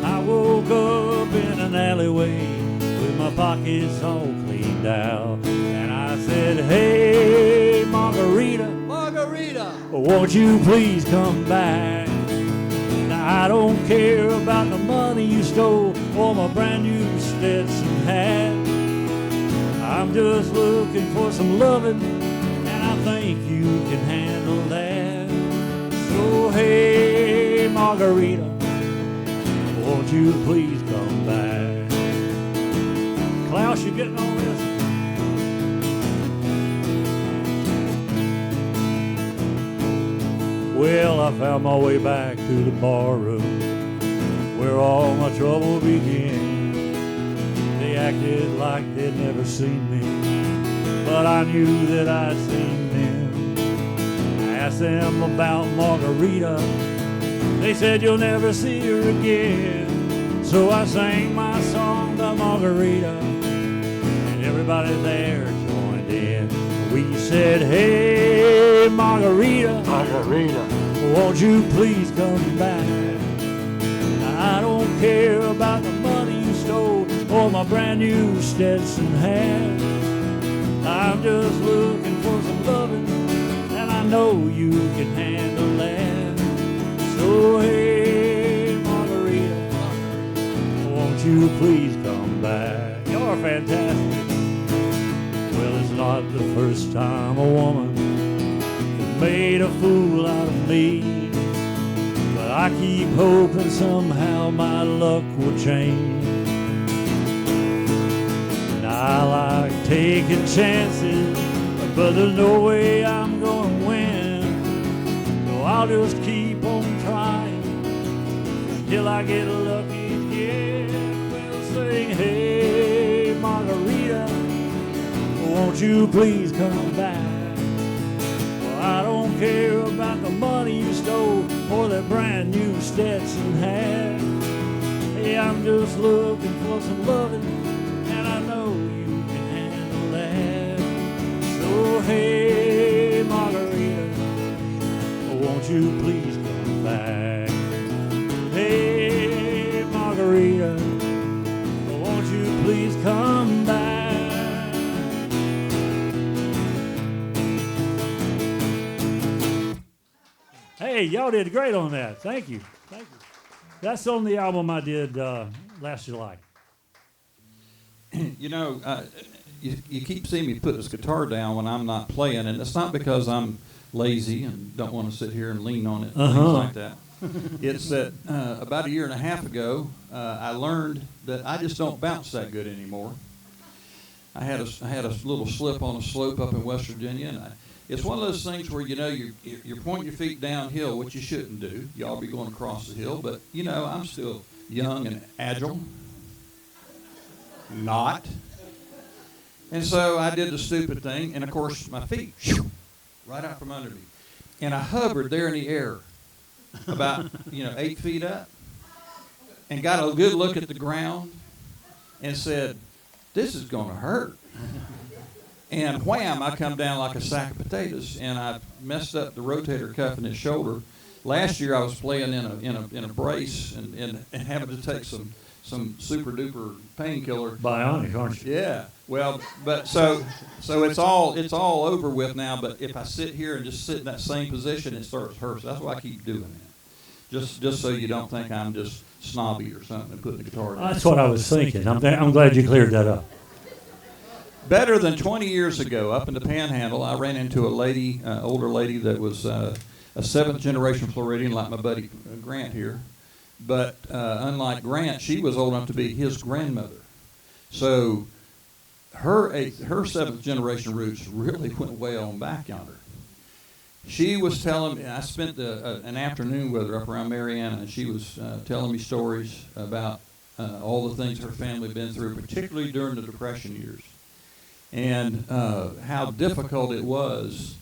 I woke up in an alleyway with my pockets all cleaned out, and I said, "Hey, Margarita, Margarita, won't you please come back? Now, I don't care about the money you stole or my brand new Stetson hat. I'm just looking for some loving, and I think you can handle that. So, hey, Margarita, won't you please come back?" Klaus, you getting all this? Well, I found my way back to the bar room where all my trouble began. They acted like they'd never seen me, but I knew that I'd seen them. I asked them about Margarita. They said, "You'll never see her again." So I sang my song about Margarita, and everybody there joined in. We said, "Hey, Margarita, Margarita, won't you please come back? I don't care about the money you stole or my brand new Stetson hat. I'm just looking for some loving, and I know you can handle that. So, hey, Margarita, won't you please come back?" You're fantastic. Well, it's not the first time a woman has made a fool out of me, but I keep hoping somehow my luck will change. And I like taking chances, but there's no way I'm gonna win. So I'll just keep on trying till I get lucky again. We'll sing, "Hey, Margarita, won't you please come back? Well, I don't care about the money you stole or that brand new Stetson hat. Hey, I'm just looking for some loving, and I know you can handle that. So, hey, Margarita, won't you please come back? Hey, Margarita, won't you please come back?" Hey, y'all did great on that. Thank you. Thank you. That's on the album I did last July. You know, you keep seeing me put this guitar down when I'm not playing, and it's not because I'm lazy and don't want to sit here and lean on it, things like that. It's that about a year and a half ago, I learned that I just don't bounce that good anymore. I had a little slip on a slope up in West Virginia, and It's one of those things where, you're pointing your feet downhill, which you shouldn't do. You ought to be going across the hill. But, I'm still young and agile. Not. And so I did the stupid thing. And, of course, my feet, right out from under me. And I hovered there in the air about, 8 feet up. And got a good look at the ground and said, this is going to hurt. And wham, I come down like a sack of potatoes, and I messed up the rotator cuff in his shoulder. Last year I was playing in a brace and having to take some super duper painkiller. Bionic, aren't you? Yeah. Well, but so it's all over with now. But if I sit here and just sit in that same position, it starts to hurt. So that's why I keep doing that. Just so you don't think I'm just snobby or something and putting the guitar down. That's what I was thinking. I'm glad you cleared that up. Better than 20 years ago, up in the Panhandle, I ran into a lady, older lady that was a seventh-generation Floridian, like my buddy Grant here. But unlike Grant, she was old enough to be his grandmother. So her seventh-generation roots really went way on back yonder. She was telling me, I spent an afternoon with her up around Mariana, and she was telling me stories about all the things her family had been through, particularly during the Depression years. And how difficult it was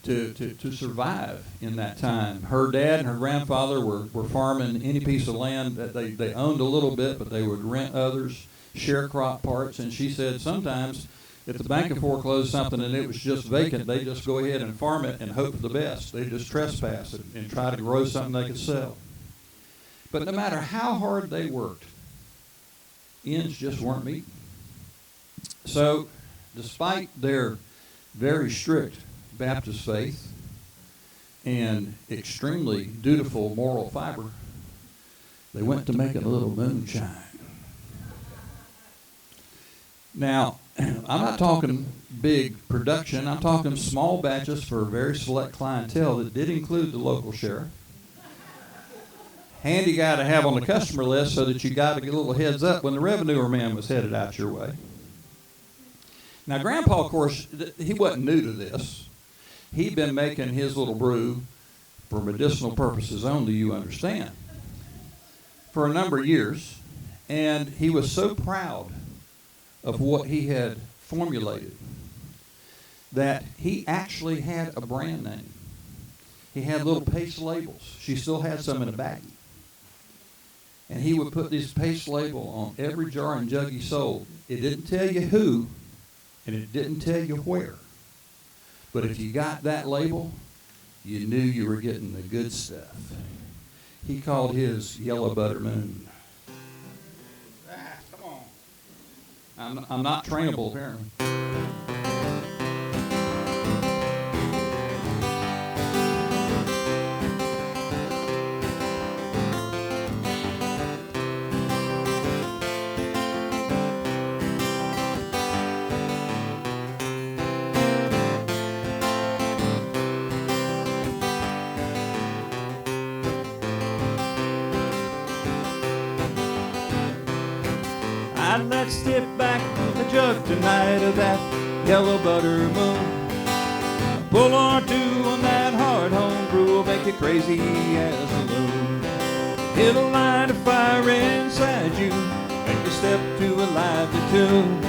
to survive in that time. Her dad and her grandfather were farming any piece of land that they owned a little bit, but they would rent others, share crop parts. And she said sometimes if the bank had foreclosed something and it was just vacant, they just go ahead and farm it and hope for the best. They just trespass it and try to grow something they could sell. But no matter how hard they worked, ends just weren't meeting. So, despite their very strict Baptist faith and extremely dutiful moral fiber, they went to making a little moonshine. Now, I'm not talking big production. I'm talking small batches for a very select clientele that did include the local sheriff. Handy guy to have on the customer list so that you got to get a little heads up when the revenue man was headed out your way. Now, Grandpa, of course, he wasn't new to this. He'd been making his little brew for medicinal purposes only, you understand, for a number of years. And he was so proud of what he had formulated that he actually had a brand name. He had little paste labels. She still had some in a baggie. And he would put this paste label on every jar and jug he sold. It didn't tell you who, and it didn't tell you where. But if you got that label, you knew you were getting the good stuff. He called his Yellow Butter Moon. Come on. I'm not trainable, apparently. Let's dip back a jug tonight of that yellow butter moon. A pull or two on that hard home brew will make you crazy as a loon. It'll light a fire inside you, make you step to a lively tune.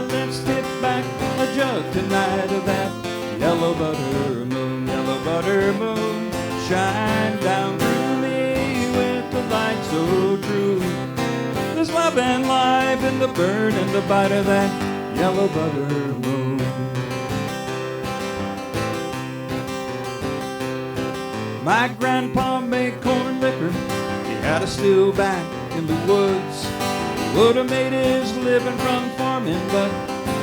Let's dip back a jug tonight of that yellow butter moon. Yellow butter moon, shine down through me with the light so true. There's love and life in the burn and the bite of that yellow butter moon. My grandpa made corn liquor. He had a still back in the woods. He would have made his living from farming, but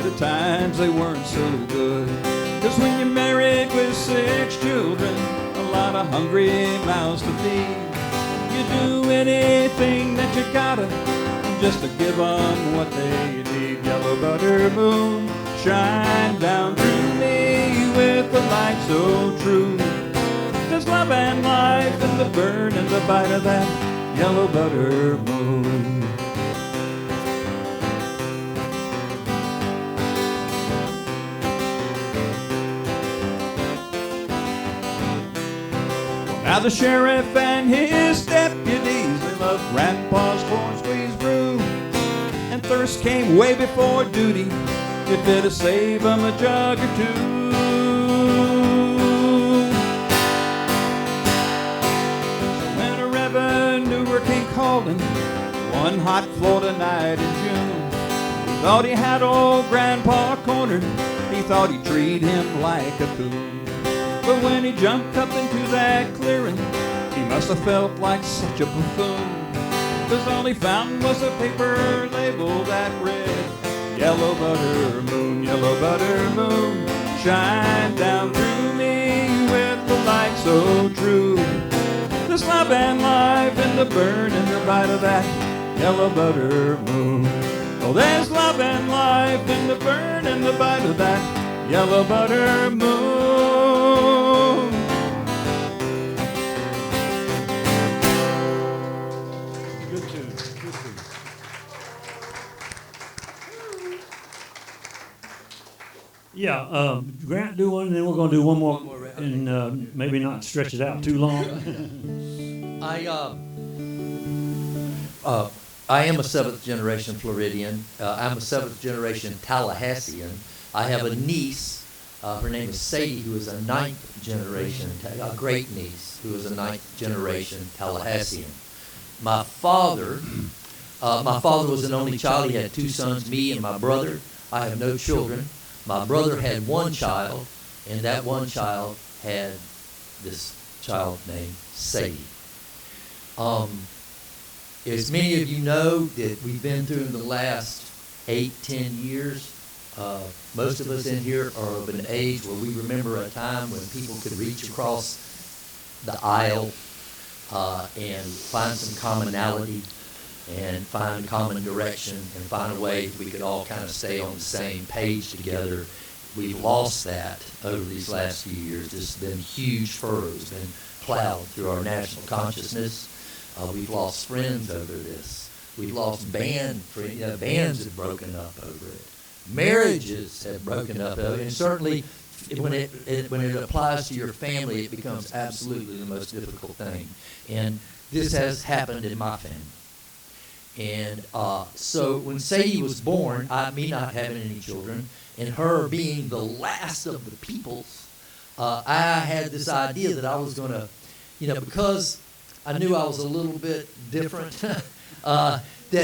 the times they weren't so good. 'Cause when you're married with 6 children, a lot of hungry mouths to feed, you do anything that you gotta just to give them what they need. Yellow butter moon, shine down through me with the light so true. There's love and life in the burn and the bite of that yellow butter moon. Now the sheriff and his deputies, they loved Grandpa's corn squeeze brew. And thirst came way before duty, if it'd save 'em a jug or two. So when a revenuer came calling one hot Florida night in June, he thought he had old Grandpa cornered. He thought he'd treat him like a coon. But when he jumped up into that clearing, he must have felt like such a buffoon. 'Cause all he found was a paper label that read, yellow butter moon, shine down through me with the light so true. There's love and life in the burn and the bite of that yellow butter moon. Oh, there's love and life in the burn and the bite of that yellow butter moon. Good tune. Good tune. Yeah, Grant, do one, and then we're going to do one more, and maybe not stretch it out too long. I am a seventh generation Floridian. I'm a seventh generation Tallahassean. I have a niece. Her name is Sadie, who is a ninth generation, a great niece, who is a ninth generation Tallahassean. My father was an only child. He had two sons, me and my brother. I have no children. My brother had one child, and that one child had this child named Sadie. As many of you know, that we've been through in the last 8-10 years, most of us in here are of an age where we remember a time when people could reach across the aisle and find some commonality and find common direction and find a way that we could all kind of stay on the same page together. We've lost that over these last few years. There's been huge furrows, been plowed through our national consciousness. We've lost friends over this. We've lost bands have broken up over it. Marriages have broken up over it. And certainly when it applies to your family, it becomes absolutely the most difficult thing. And this has happened in my family. And so when Sadie was born, me not having any children, and her being the last of the Peeples, I had this idea that I was going to, because I knew I was a little bit different, that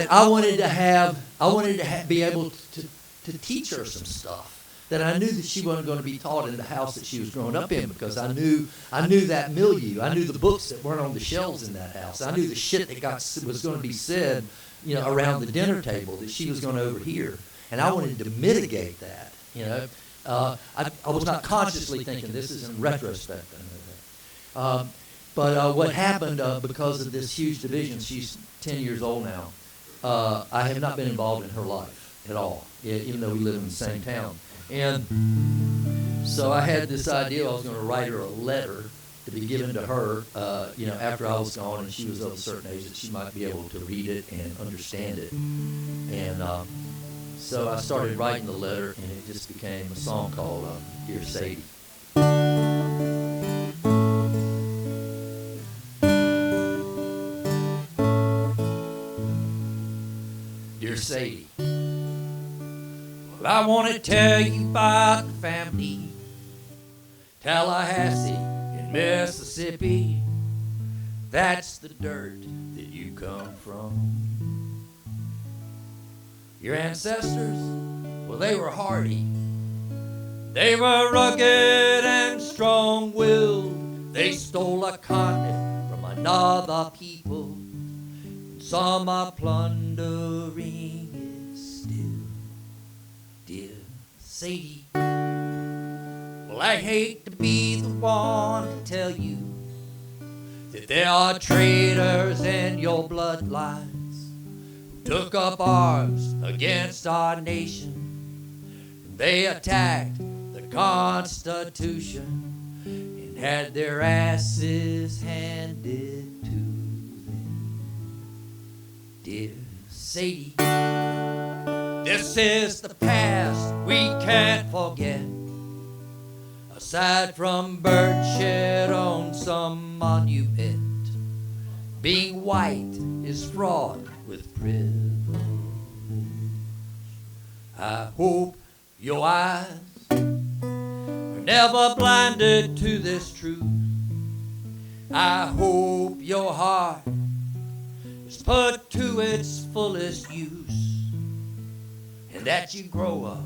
I wanted to be able to teach her some stuff. That I knew that she wasn't going to be taught in the house that she was growing up in, because I knew that milieu. I knew the books that weren't on the shelves in that house. I knew the shit that was going to be said, around the dinner table that she was going to overhear. And I wanted to mitigate that. I was not consciously thinking this, is in retrospect. But what happened because of this huge division, she's 10 years old now, I have not been involved in her life at all, even though we live in the same town. And so I had this idea I was going to write her a letter to be given to her, after I was gone and she was of a certain age that she might be able to read it and understand it. And so I started writing the letter, and it just became a song called Dear Sadie. Dear Sadie, well, I want to tell you about the family, Tallahassee in Mississippi. That's the dirt that you come from. Your ancestors, well, they were hardy. They were rugged and strong-willed. They stole a continent from another people. And some are plundering it still. Dear Sadie, well, I hate to be the one to tell you that there are traitors in your bloodlines who took up arms against our nation. They attacked the Constitution and had their asses handed to them. Dear Sadie, this is the past we can't forget. aside from birdshed on some monument, being white is fraught with privilege. I hope your eyes are never blinded to this truth. I hope your heart is put to its fullest use, and that you grow up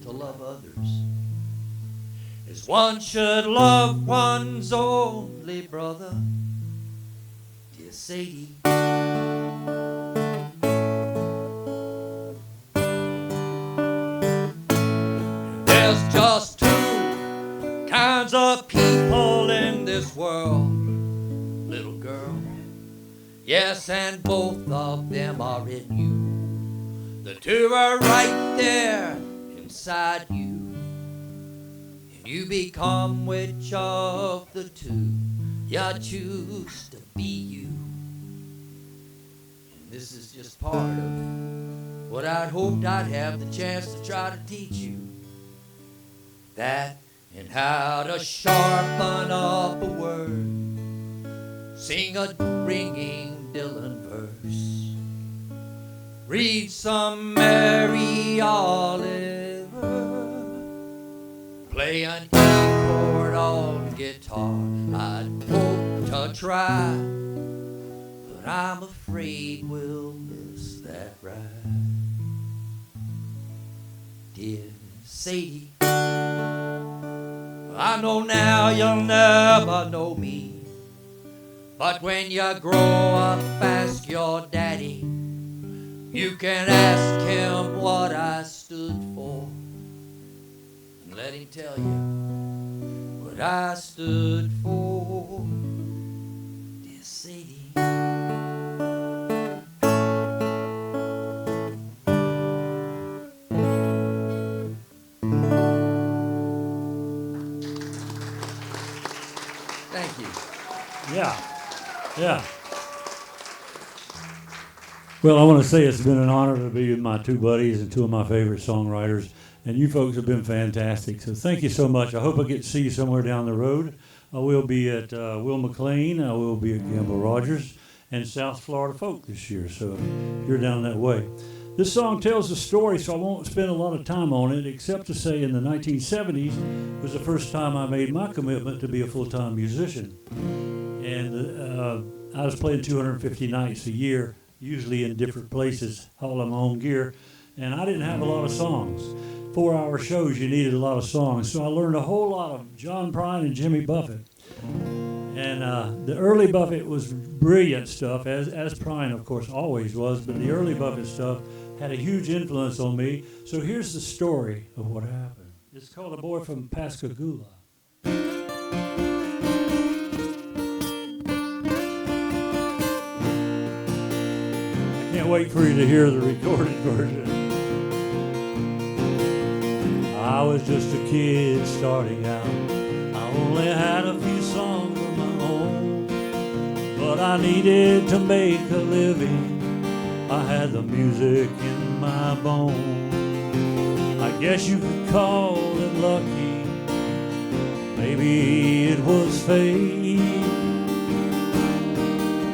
to love others as one should love one's only brother. Dear Sadie, there's just two kinds of people in this world, little girl. Yes, and both of them are in you. The two are right there inside you. And you become which of the two you choose to be you. And this is just part of what I'd hoped I'd have the chance to try to teach you. That and how to sharpen up a word, sing a ringing Dylan verse, read some Mary Oliver, play an E chord on guitar. I'd hope to try, but I'm afraid we'll miss that ride. Dear Sadie, I know now you'll never know me, but when you grow up, ask your daddy. You can ask him what I stood for, and let him tell you what I stood for. Dear Sadie, thank you. Yeah. Yeah. Well, I want to say it's been an honor to be with my two buddies and two of my favorite songwriters, and you folks have been fantastic. So thank you so much. I hope I get to see you somewhere down the road. I will be at Will McLean. I will be at Gamble Rogers and South Florida Folk this year. So you're down that way. This song tells a story, so I won't spend a lot of time on it, except to say in the 1970s was the first time I made my commitment to be a full-time musician. And I was playing 250 nights a year, usually in different places, hauling my own gear. And I didn't have a lot of songs. 4-hour shows, you needed a lot of songs. So I learned a whole lot of John Prine and Jimmy Buffett. And the early Buffett was brilliant stuff, as Prine, of course, always was. But the early Buffett stuff had a huge influence on me. So here's the story of what happened. It's called A Boy from Pascagoula. Can't wait for you to hear the recorded version. I was just a kid starting out. I only had a few songs of my own, but I needed to make a living. I had the music in my bones. I guess you could call it lucky. Maybe it was fate.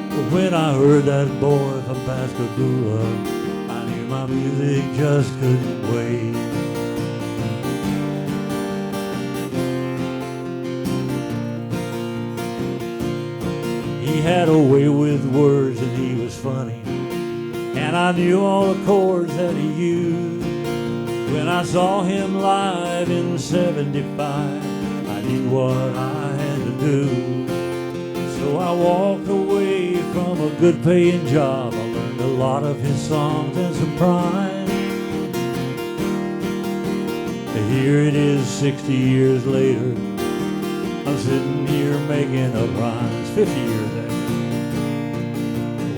But when I heard that boy from Pascagoula, I knew my music just couldn't wait. He had a way with words and he was funny, and I knew all the chords that he used. When I saw him live in '75, I knew what I had to do. So I walked away from a good paying job. I learned a lot of his songs and some pride. Here it is 60 years later, I'm sitting here making up rhymes, 50 years after.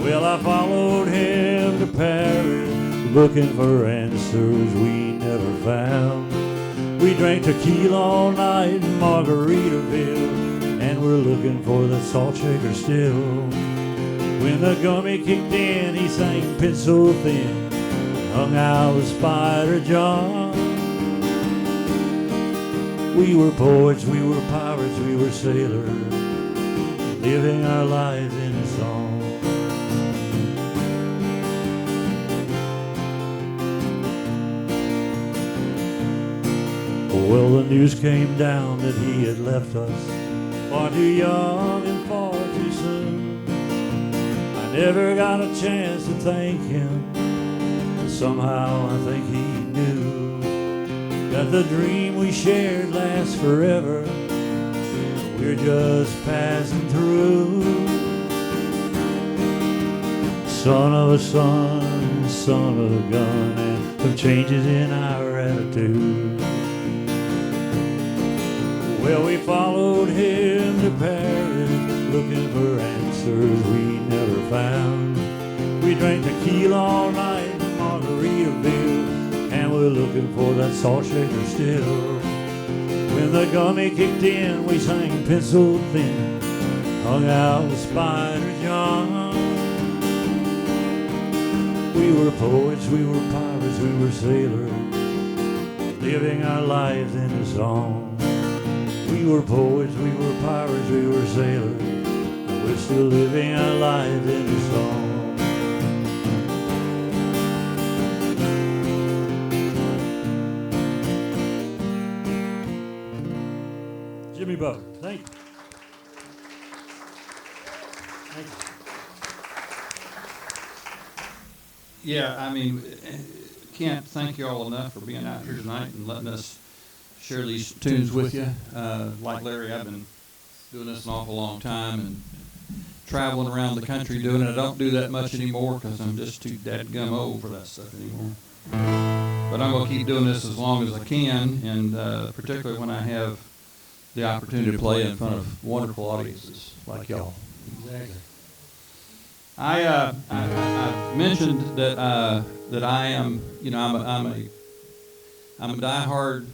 Well, I followed him to Paris, looking for answers we never found. We drank tequila all night in Margaritaville, and we're looking for the salt shaker still. When the gummy kicked in, he sang Pit So Thin, hung out with Spider John. We were poets, we were pirates, we were sailors, living our lives in a song. Well, the news came down that he had left us, far too young and far too soon. I never got a chance to thank him, and somehow I think he knew that the dream we shared lasts forever. We're just passing through. Son of a son, son of a gun, and some changes in our attitude. Well, we followed him to Paris, looking for answers we never found. We drank tequila all night in Margaritaville, and we're looking for that salt shaker still. When the gummy kicked in, we sang Pencil Thin, hung out with Spider John. We were poets, we were pirates, we were sailors, living our lives in a song. We were poets, we were pirates, we were sailors, and we're still living our lives in a song. Jimmy Butler, thank you. Thank you. Yeah, I mean, can't thank you all enough for being out here tonight and letting us share these tunes with you. Like Larry, I've been doing this an awful long time and traveling around the country doing it. I don't do that much anymore because I'm just too dadgum old for that stuff anymore. But I'm going to keep doing this as long as I can, and particularly when I have the opportunity to play in front of wonderful audiences like y'all. Exactly. I mentioned that I am, I'm a diehard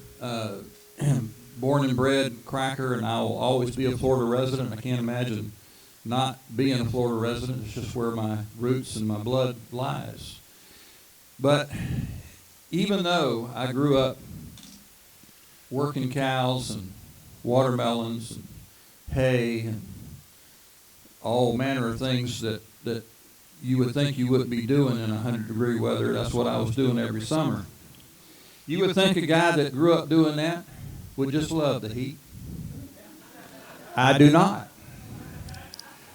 born and bred cracker, and I'll always be a Florida resident. I can't imagine not being a Florida resident. It's just where my roots and my blood lies. But even though I grew up working cows and watermelons and hay and all manner of things that you would think you wouldn't be doing in 100-degree weather, that's what I was doing every summer. You would think a guy that grew up doing that would just love the heat. I do not.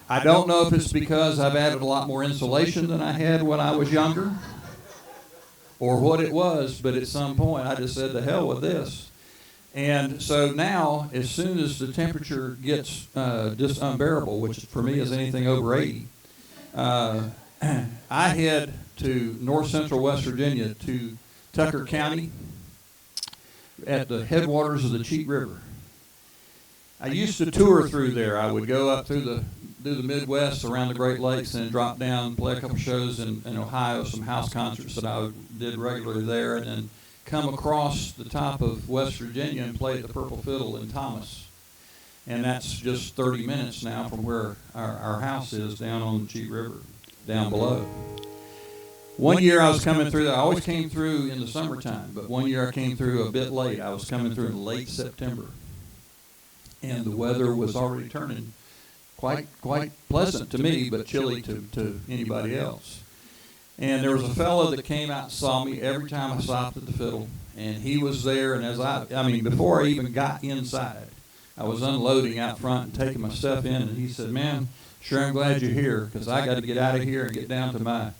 I don't know if it's because I've added a lot more insulation than I had when I was younger, or what it was, but at some point I just said, the hell with this. And so now, as soon as the temperature gets just unbearable, which for me is anything over 80, I head to north central West Virginia to Tucker County at the headwaters of the Cheat River. I used to tour through there. I would go up through the Midwest around the Great Lakes and drop down, play a couple shows in Ohio, some house concerts that I did regularly there, and then come across the top of West Virginia and play at the Purple Fiddle in Thomas. And that's just 30 minutes now from where our house is down on the Cheat River, down below. One year I was coming through, I always came through in the summertime, but one year I came through a bit late. I was coming through in late September. And the weather was already turning quite pleasant to me, but chilly to anybody else. And there was a fellow that came out and saw me every time I stopped at the fiddle, and he was there. And before I even got inside, I was unloading out front and taking my stuff in, and he said, "Man, sure I'm glad you're here, because I got to get out of here and get down to my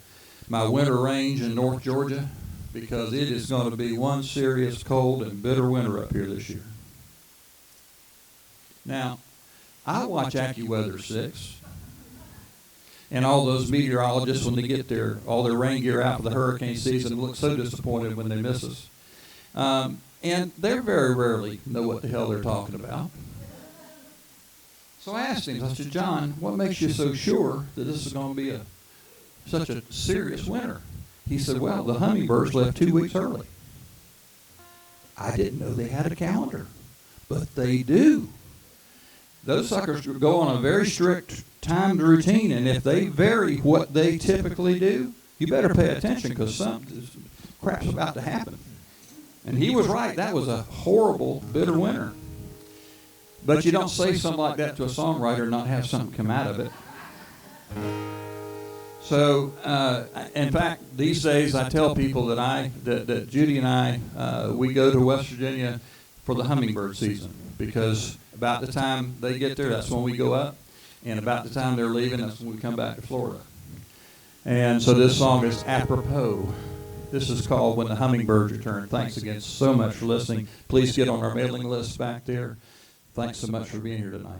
winter range in North Georgia, because it is going to be one serious cold and bitter winter up here this year." Now, I watch AccuWeather 6, and all those meteorologists, when they get all their rain gear out for the hurricane season, look so disappointed when they miss us. And they very rarely know what the hell they're talking about. So I asked him, I said, "John, what makes you so sure that this is going to be such a serious winter?" He said, "Well, the hummingbirds left 2 weeks early." I didn't know they had a calendar, but they do. Those suckers go on a very strict timed routine, and if they vary what they typically do, you better pay attention, because some crap's about to happen. And he was right. That was a horrible, bitter winter. But you don't say something like that to a songwriter and not have something come out of it. So, in fact, these days I tell people that Judy and I, we go to West Virginia for the hummingbird season, because about the time they get there, that's when we go up, and about the time they're leaving, that's when we come back to Florida. And so this song is apropos. This is called When the Hummingbirds Return. Thanks again so much for listening. Please get on our mailing list back there. Thanks so much for being here tonight.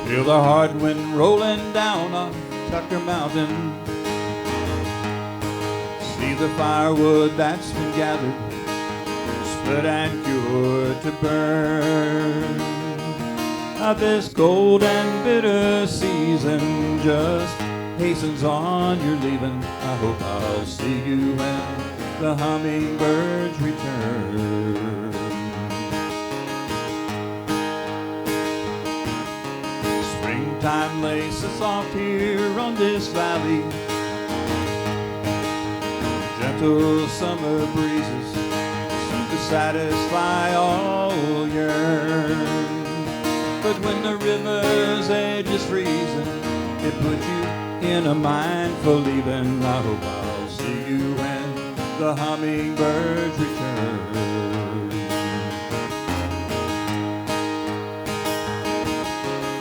Feel the hard wind rolling down on Tucker Mountain. See the firewood that's been gathered, split and cured to burn. Now this cold and bitter season just hastens on your leaving. I hope I'll see you when the hummingbirds return. Springtime laces soft here on this valley. Gentle summer breezes seem to satisfy all yearn. But when the river's edge is freezing, it puts you in a mind for leaving. I hope I'll see you when the hummingbirds return.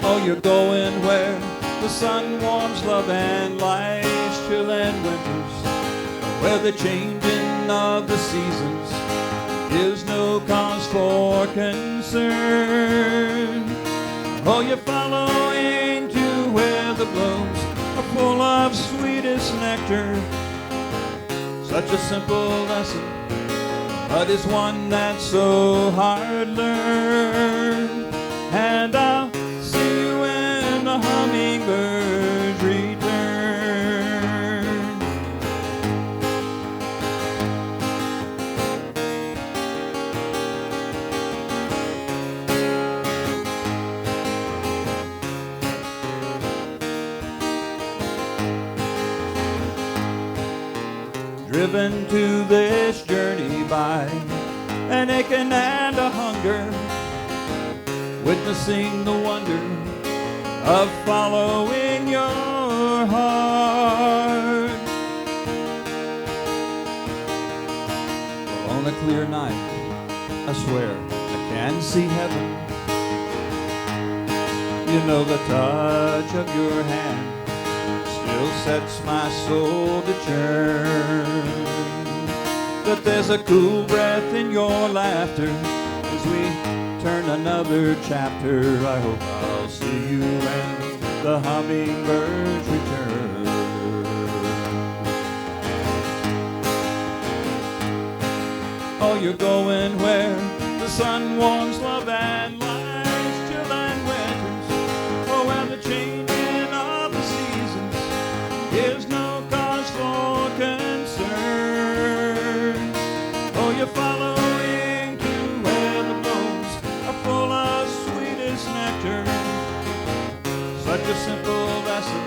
Oh, you're going where the sun warms love and life's chill and winters, where the changing of the seasons is no cause for concern. Oh, you're following to where the blooms are full of sweetest nectar. Such a simple lesson, but it's one that's so hard learned. And I'll see you when the hummingbirds return. Driven to this journey by an aching and a hunger, witnessing the wonder of following your heart. Well, on a clear night, I swear I can see heaven. You know the touch of your hand still sets my soul to churn. But there's a cool breath in your laughter as we turn another chapter. I hope I'll see you when the hummingbirds return. Oh, you're going where the sun warms love and life's chill and winters, oh, where the changing of the seasons is no cause for concern. Oh, you're following to where the blooms are full of sweetest nectar. Such a simple lesson,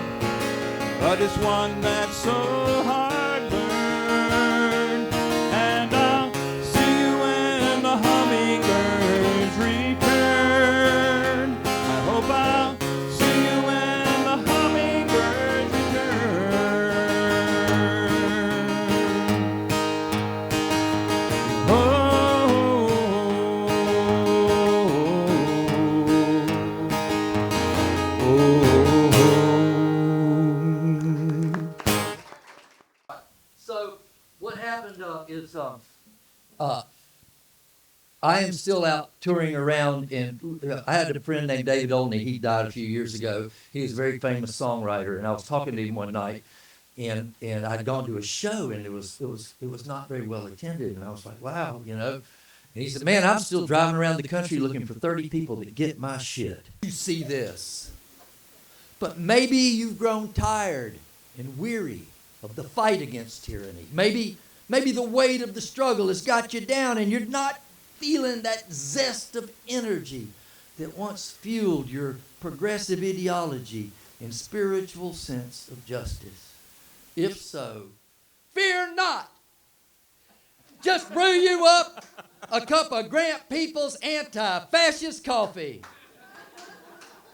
but it's one that's so hard learned. And I'll see you when the hummingbirds return. I hope I'll see you when the hummingbirds return. Oh. So what happened is I am still out touring around, and I had a friend named David Olney. He died a few years ago. He was a very famous songwriter, and I was talking to him one night, and I'd gone to a show, and it was not very well attended, and I was like, wow, you know. And he said, man, I'm still driving around the country looking for 30 people that get my shit. You see this, but maybe you've grown tired and weary of the fight against tyranny. Maybe the weight of the struggle has got you down, and you're not feeling that zest of energy that once fueled your progressive ideology and spiritual sense of justice? If so, fear not. Just brew you up a cup of Grant Peeples anti-fascist coffee.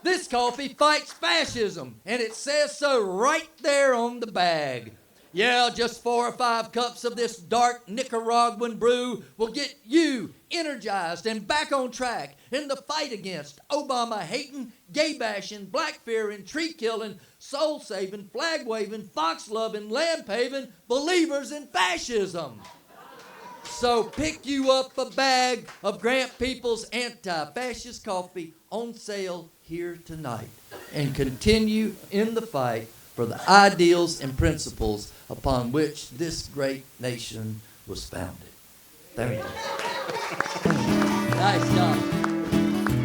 This coffee fights fascism, and it says so right there on the bag. Yeah, just 4 or 5 cups of this dark Nicaraguan brew will get you energized and back on track in the fight against Obama-hating, gay-bashing, black-fearing, tree-killing, soul-saving, flag-waving, fox-loving, land-paving believers in fascism. So pick you up a bag of Grant Peeples anti-fascist coffee on sale here tonight and continue in the fight for the ideals and principles upon which this great nation was founded. Thank you. Nice job.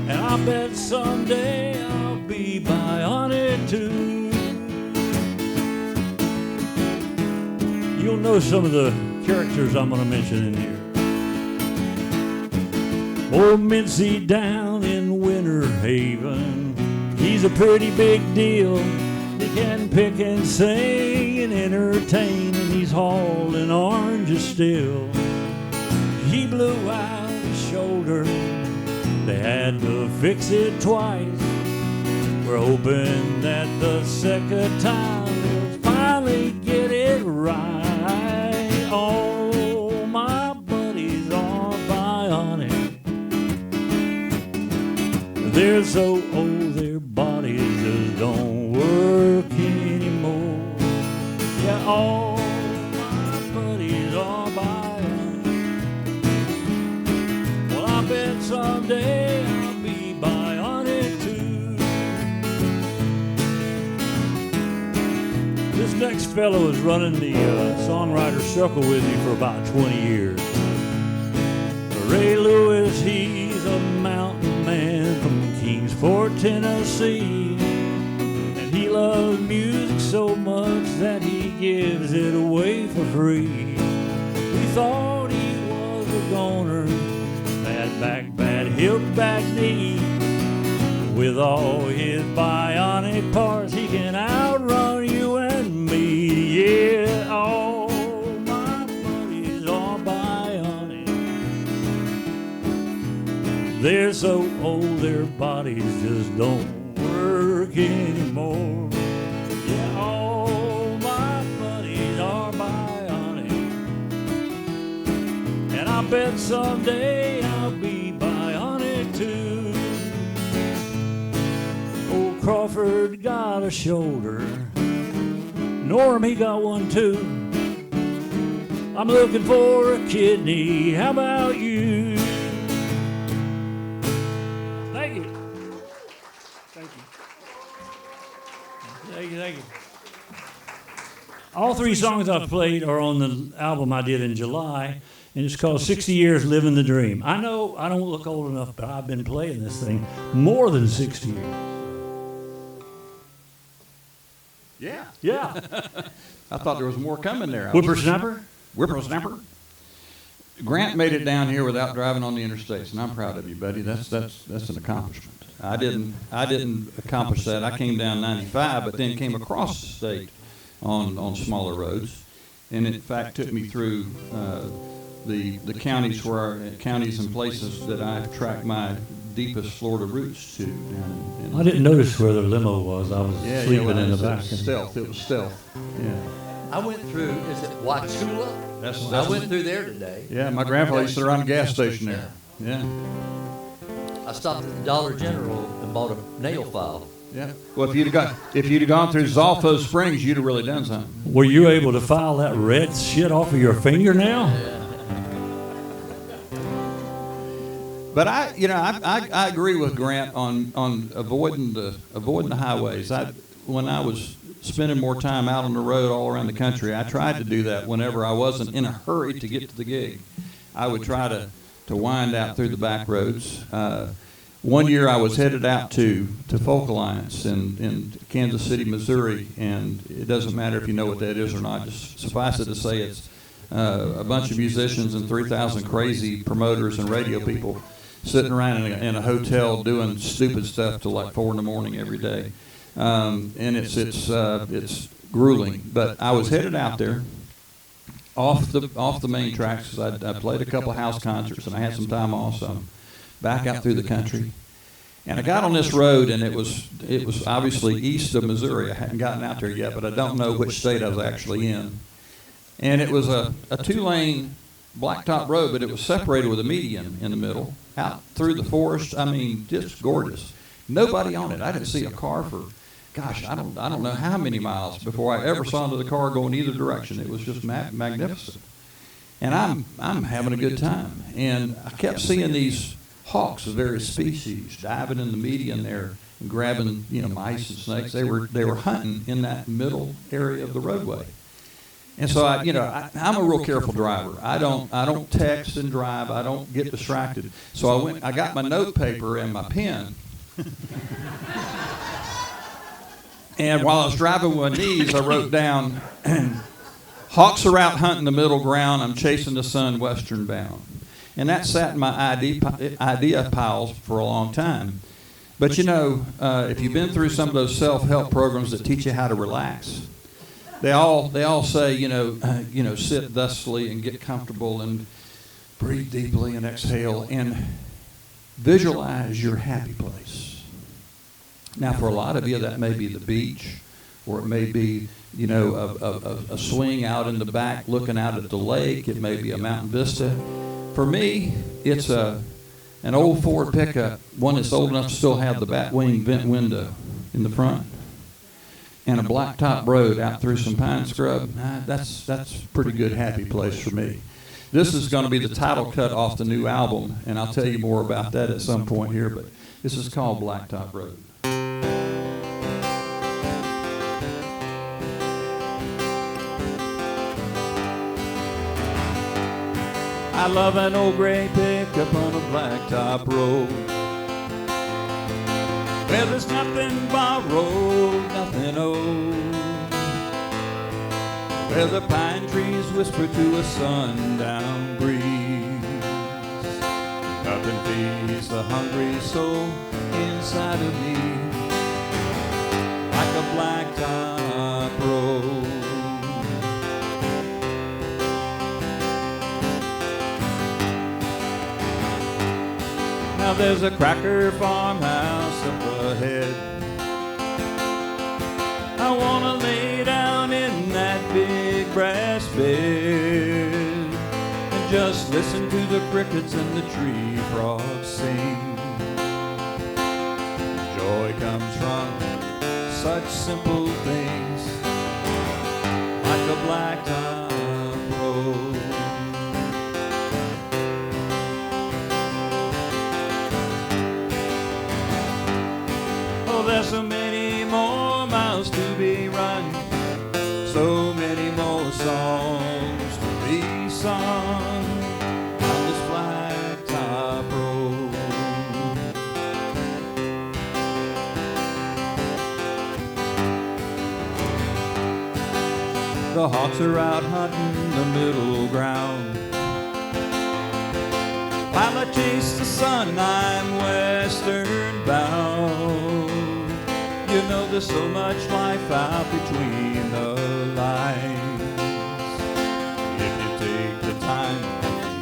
And I bet someday I'll be bionic too. You'll know some of the characters I'm going to mention in here. Old Mincy down in Winter Haven, he's a pretty big deal. He can pick and sing and entertain, and he's hauling oranges still. He blew out his shoulder, they had to fix it twice. We're hoping that the second time we'll finally get it right. All my buddies are bionic. They're so old their bodies just don't work anymore. Yeah, all my buddies are bionic. Well, I bet someday I'll be bionic too. This next fellow is running the songwriter circle with me for about 20 years. Ray Lewis, he's a mountain man from Kingsport, Tennessee. And he loves music so much that he gives it away for free. We thought he was a goner, bad back, bad hip, bad knee. With all his bionic parts, he can outrun you and me. Yeah, all my buddies are bionic. They're so old their bodies just don't work anymore. Yeah, all my buddies are bionic. And I bet someday I'll be bionic too. Old Crawford got a shoulder, Norm he got one too. I'm looking for a kidney, how about you? Thank you. Thank you. Thank you, thank you. All 3 songs I've played are on the album I did in July, and it's called 60 Years Living the Dream. I know I don't look old enough, but I've been playing this thing more than 60 years. Yeah. Yeah. I thought there was more coming there. Whippersnapper? Whippersnapper. Grant made it down here without driving on the interstates, and I'm proud of you, buddy. That's an accomplishment. I didn't accomplish that. I came down 95, but then came across the state on smaller roads, and in fact took me through the counties counties and places that I tracked my deepest Florida roots to. Down in I didn't notice where the limo was. I was sleeping in the back. It was stealth. Yeah. I went through, is it Wachula? I went through there today. Yeah, my grandfather used to run a gas station there. Yeah. I stopped at the Dollar General and bought a nail file. Yeah. Well, if you'd have gone through Zolfo Springs, you'd have really done something. Were you able to file that red shit off of your fingernail? But I agree with Grant on avoiding the highways. When I was spending more time out on the road all around the country, I tried to do that whenever I wasn't in a hurry to get to the gig. I would try to wind out through the back roads. One year I was headed out to Folk Alliance in Kansas City, Missouri, and it doesn't matter if you know what that is or not. Just suffice it to say it's a bunch of musicians and 3,000 crazy promoters and radio people sitting around in a hotel doing stupid stuff till like 4 in the morning every day. and it's grueling. But I was headed out there off the main tracks because I played a couple of house concerts and I had some time off, so I'm back out through the country. And I got on this road, and it was obviously east of Missouri. I hadn't gotten out there yet, but I don't know which state I was actually in. And it was a 2-lane blacktop road, but it was separated with a median in the middle, out through the forest. I mean, just gorgeous. Nobody on it. I didn't see a car for, gosh, I don't know how many miles before I ever saw another car go in either direction. It was just magnificent. And I'm having a good time. And I kept seeing these hawks of various species diving in the median there and grabbing, mice and snakes. They were hunting in that middle area of the roadway. And so I'm a real careful driver. I don't text and drive. I don't get distracted. So I got my note paper and my pen. And while I was driving with my knees, I wrote down, hawks are out hunting the middle ground. I'm chasing the sun western bound. And that sat in my idea piles for a long time. But if you've been through some of those self-help programs that teach you how to relax, they all say, sit thusly and get comfortable and breathe deeply and exhale and visualize your happy place. Now, for a lot of you, that may be the beach, or it may be, a swing out in the back looking out at the lake. It may be a mountain vista. For me, it's an old Ford pickup, one that's old enough to still have the bat wing vent window in the front, and a blacktop road out through some pine scrub. That's a pretty good happy place for me. This is going to be the title cut off the new album, and I'll tell you more about that at some point here, but this is called Blacktop Road. I love an old gray pickup on a blacktop road, where there's nothing borrowed, nothing owed, where the pine trees whisper to a sundown breeze. Nothing feeds the hungry soul inside of me like a blacktop road. Now there's a cracker farmhouse up ahead. I wanna lay down in that big brass bed and just listen to the crickets and the tree frogs sing. Joy comes from such simple things, like a blacktop road. There's so many more miles to be run, so many more songs to be sung on this blacktop road. The hawks are out hunting the middle ground. While I chase the sun, I'm western bound. There's so much life out between the lines. If you take the time,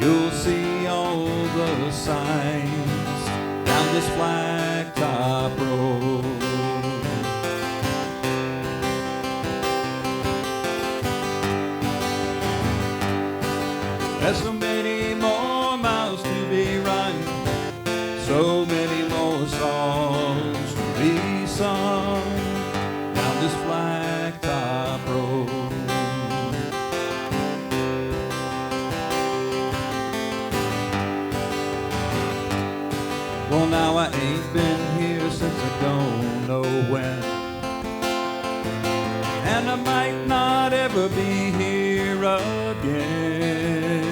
you'll see all the signs down this blacktop road. There's so many more miles to be run, so many more songs to be sung down this blacktop road. Well, now I ain't been here since I don't know when, and I might not ever be here again.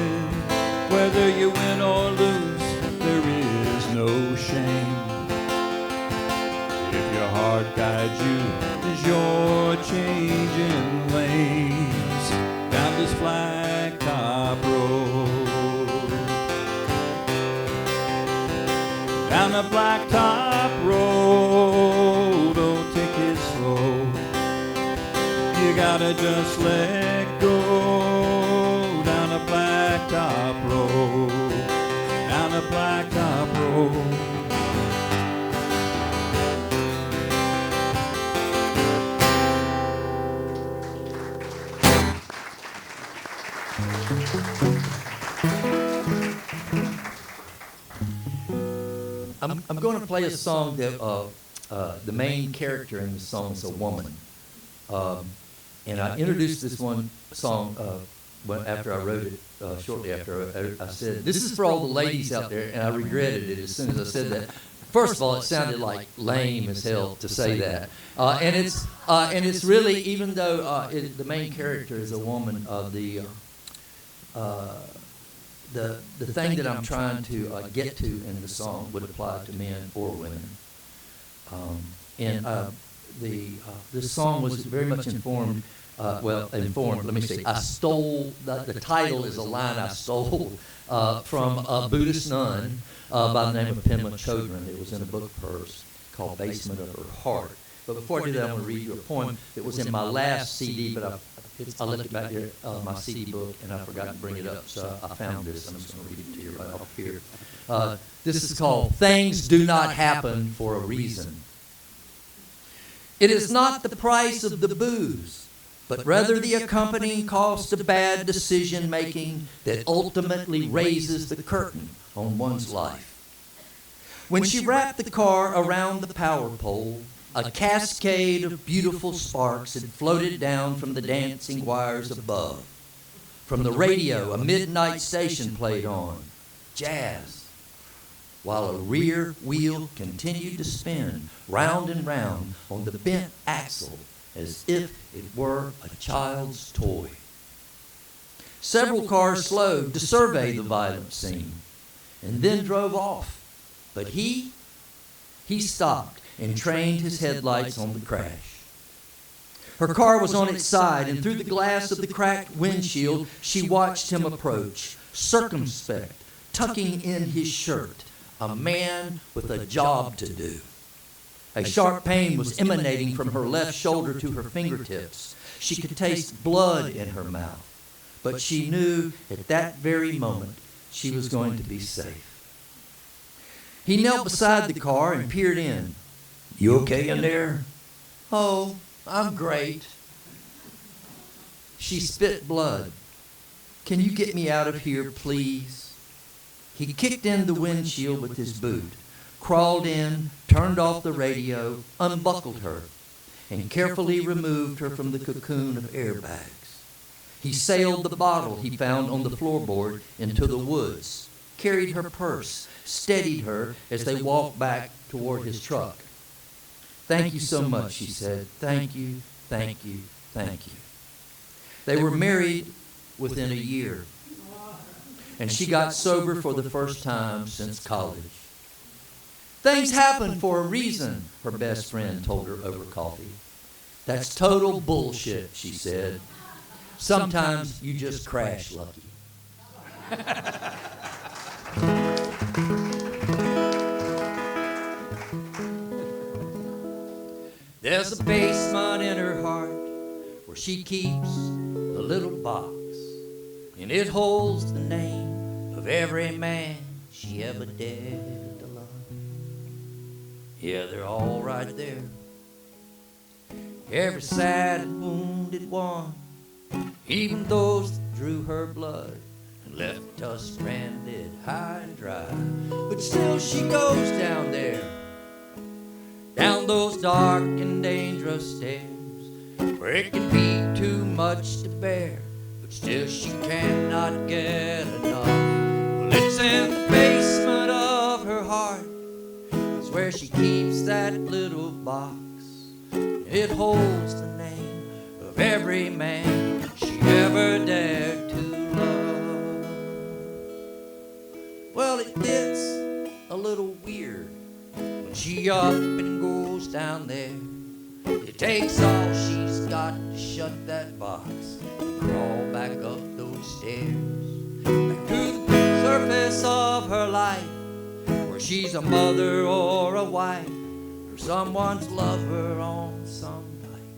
Whether you win or lose, there is no shame. If your heart guides you as you're changing lanes down this blacktop road, down the blacktop road, oh, take it gotta just let go down a blacktop road, down a blacktop road. I'm going to play a song that the main character in the song is a woman. And I introduced this one song after I wrote it, shortly after I said, this is for all the ladies out there, and I regretted it as soon as I said that. First of all, it sounded like lame as hell to say that. And it's really, even though the main character is a woman, the thing that I'm trying to get to in the song would apply to men or women. This song was very much informed. Let me say, I stole, the title is a line I stole from a Buddhist nun by the name of Pema Chodron. It was in a book of hers called Basement of Her Heart. But before I do that, I'm going to read you a poem that was in my last CD, but I left it back here, my CD book, and I forgot to bring it up, so I found this. I'm just going to read it to you right off here. This is called Things Do Not Happen for a Reason. It is not the price of the booze, but rather the accompanying cost of bad decision-making that ultimately raises the curtain on one's life. When she wrapped the car around the power pole, a cascade of beautiful sparks had floated down from the dancing wires above. From the radio, a midnight station played on, jazz, while a rear wheel continued to spin round and round on the bent axle as if it were a child's toy. Several cars slowed to survey the violent scene and then drove off. But he stopped and trained his headlights on the crash. Her car was on its side, and through the glass of the cracked windshield, she watched him approach, circumspect, tucking in his shirt, a man with a job to do. A sharp pain was emanating from her left shoulder to her fingertips. She could taste blood in her mouth, but she knew at that very moment she was going to be safe. He knelt beside the car and peered in. "You okay in there?" "Oh, I'm great." She spit blood. "Can you get me out of here, please?" He kicked in the windshield with his boot, crawled in, turned off the radio, unbuckled her, and carefully removed her from the cocoon of airbags. He sailed the bottle he found on the floorboard into the woods, carried her purse, steadied her as they walked back toward his truck. "Thank you so much," she said. "Thank you, thank you, thank you." They were married within a year, and she got sober for the first time since college. "Things happen for a reason," her best friend told her over coffee. "That's total bullshit," she said. "Sometimes you just crash lucky." There's a basement in her heart where she keeps a little box, and it holds the name of every man she ever dared to love. Yeah, they're all right there. Every sad and wounded one, even those that drew her blood and left us stranded high and dry. But still she goes down there, down those dark and dangerous stairs, where it can be too much to bear, but still she cannot get enough. Well, it's in the basement of her heart, it's where she keeps that little box. It holds the name of every man she ever dared to love. Well, it gets a little weird when she up and goes down there. It takes all she's got to shut that box and crawl back up those stairs, back to the surface of her life, where she's a mother or a wife, or someone's lover on some night.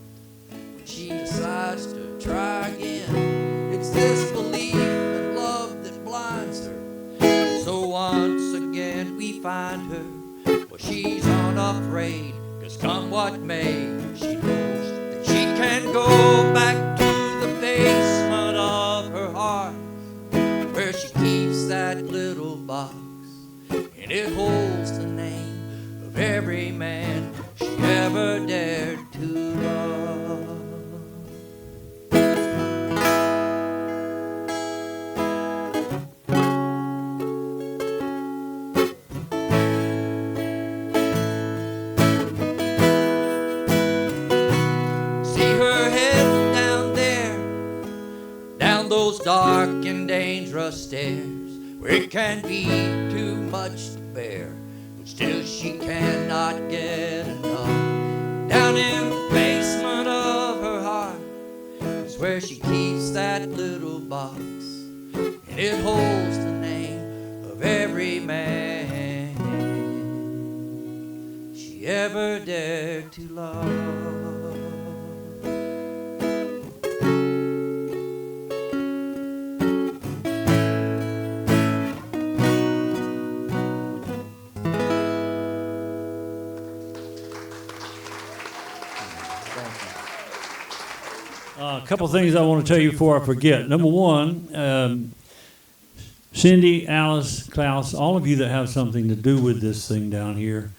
When she she decides to try again. It's this belief in love that blinds her. So once again we find her, well, she's unafraid, 'cause come what may, she knows that she can go back to the basement of her heart, where she keeps that little box, and it holds the name of every man she ever dared to love. See her head down there, down those dark and dangerous stairs, where it can be too much to bear, but still she cannot get enough. Down in the basement of her heart is where she keeps that little box, and it holds the name of every man she ever dared to love. A couple things I want to tell you before I forget. Number one, Cindy, Alice, Klaus, all of you that have something to do with this thing down here,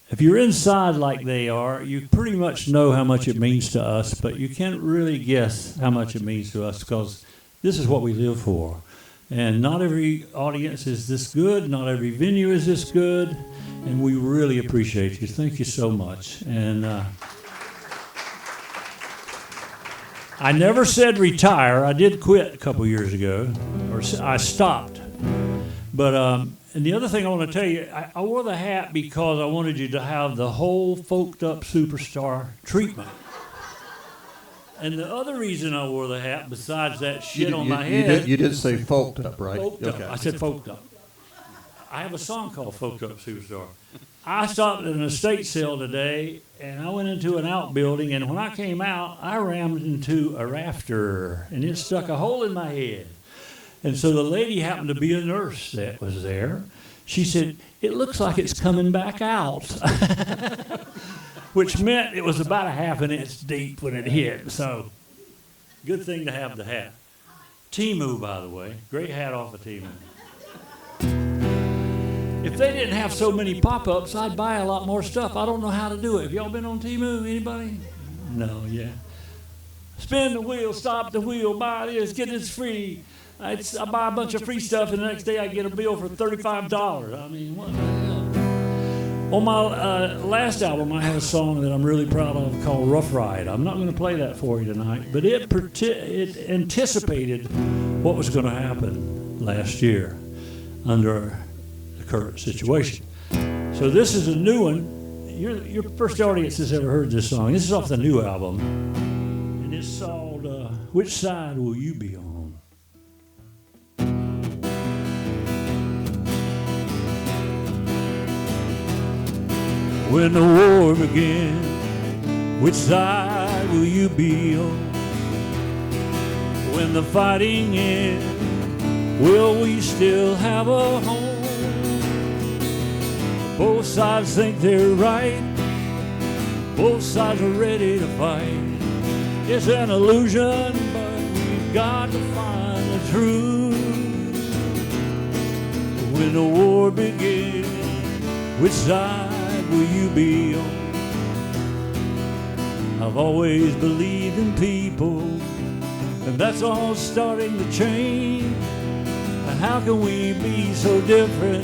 if you're inside like they are, you pretty much know how much it means to us, but you can't really guess how much it means to us, because this is what we live for. And not every audience is this good, not every venue is this good, and we really appreciate you. Thank you so much. And I never said retire. I did quit a couple years ago, or I stopped. But and the other thing I want to tell you, I wore the hat because I wanted you to have the whole folked up superstar treatment. And the other reason I wore the hat, besides that shit on my head, You did say folked up, right? folked up. I said folked up. I have a song called "Folked Up Superstar." I stopped at an estate sale today, and I went into an outbuilding, and when I came out, I rammed into a rafter, and it stuck a hole in my head. And so the lady happened to be a nurse that was there. She said, "It looks like it's coming back out," which meant it was about a half an inch deep when it hit. So good thing to have the hat. Timu, by the way. Great hat off of Timu. If they didn't have so many pop-ups, I'd buy a lot more stuff. I don't know how to do it. Have y'all been on Timu? Anybody? No, yeah. Spin the wheel, stop the wheel, buy this, get this free. I buy a bunch of free stuff, and the next day I get a bill for $35. I mean, what the hell? On my last album, I had a song that I'm really proud of called Rough Ride. I'm not going to play that for you tonight, but it anticipated what was going to happen last year under current situation. So this is a new one. Your first audience has ever heard this song. This is off the new album, and it's called "Which Side Will You Be On?" When the war begins, which side will you be on? When the fighting ends, will we still have a home? Both sides think they're right, both sides are ready to fight. It's an illusion, but we've got to find the truth. When the war begins, which side will you be on? I've always believed in people, and that's all starting to change. And how can we be so different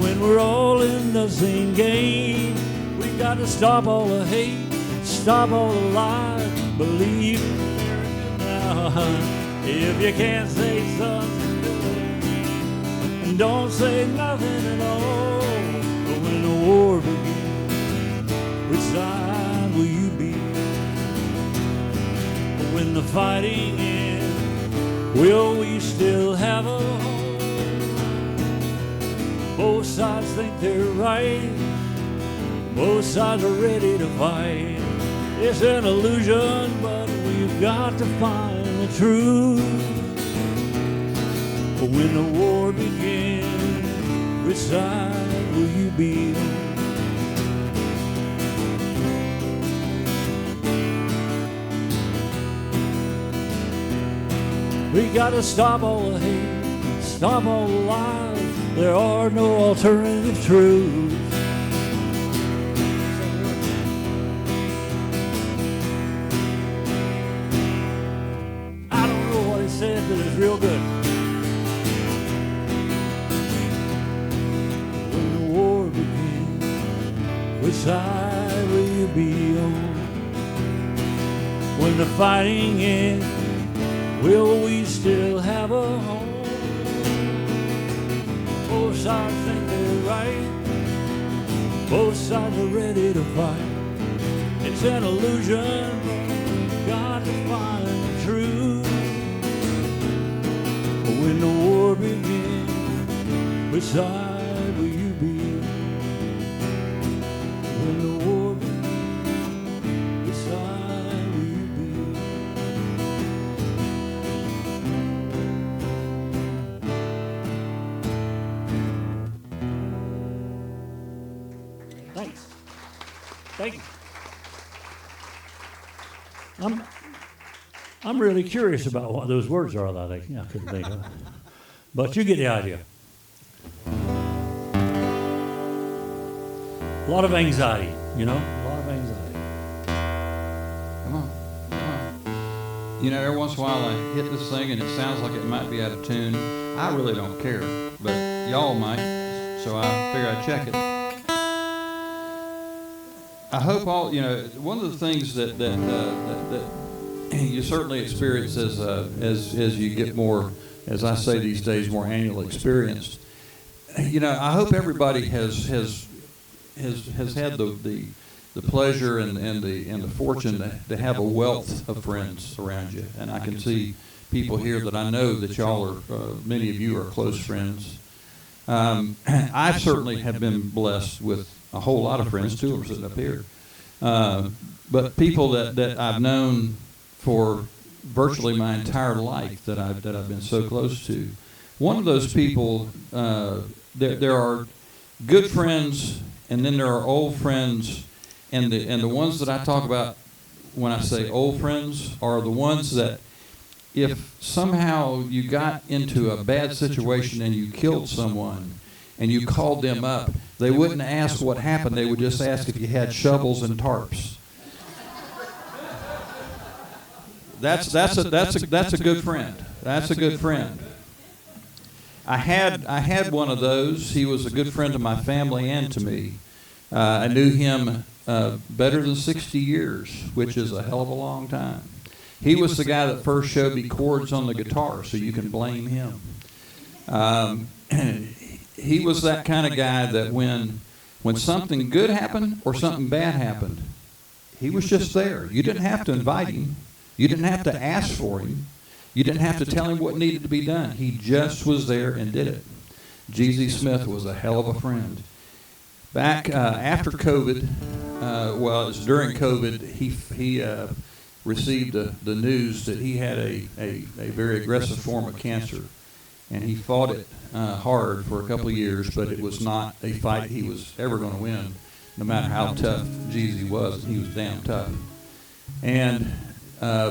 when we're all in the same game? We've got to stop all the hate, stop all the lies, believe in America now. If you can't say something good, and don't say nothing at all. But when the war begins, which side will you be? When the fighting ends, will we still have a home? Both sides think they're right, both sides are ready to fight. It's an illusion, but we got to find the truth. When the war begins, which side will you be on? We gotta stop all the hate, stop all the lies. There are no alternative truths. I don't know what he said, but it's real good. When the war begins, which side will you be on? When the fighting ends, will we still have a home? Both sides think they're right. Both sides are ready to fight. It's an illusion. Got to find the truth. When the war begins, which side will you be? When the war begins, which side will you be? Thanks. Thank you. I'm really curious about what those words are that I couldn't think of. But you get the idea. A lot of anxiety, you know? A lot of anxiety. Come on. You know, every once in a while I hit this thing and it sounds like it might be out of tune. I really don't care, but y'all might, so I figure I'd check it. I hope all, you know, one of the things that you certainly experience as you get more, as I say these days, more annual experience. You know, I hope everybody has had the pleasure and the fortune to have a wealth of friends around you. And I can see people here that I know that y'all are, many of you are close friends. I certainly have been blessed with a whole lot of friends. Two of them sitting up here. But people that I've known for virtually my entire life that I've been so close to. One of those people, there are good friends, and then there are old friends, and the ones that I talk about when I say old friends are the ones that if somehow you got into a bad situation and you killed someone and you called them up, they wouldn't ask what happened. They would just ask if you had shovels and tarps. That's a good friend. That's a good friend. I had one of those. He was a good friend to my family and to me. I knew him better than 60 years, which is a hell of a long time. He was the guy that first showed me chords on the guitar, so you can blame him. He was that kind of guy that when something good happened or something bad happened, he was just there. You didn't have to invite him. You didn't have to ask for him. You didn't have to tell him what needed to be done. He just was there and did it. G.Z. Smith was a hell of a friend. Back after COVID, well, it was during COVID, he received the news that he had a very aggressive form of cancer. And he fought it hard for a couple of years, but it was not a fight he was ever going to win, no matter how tough G.Z. was. He was damn tough. And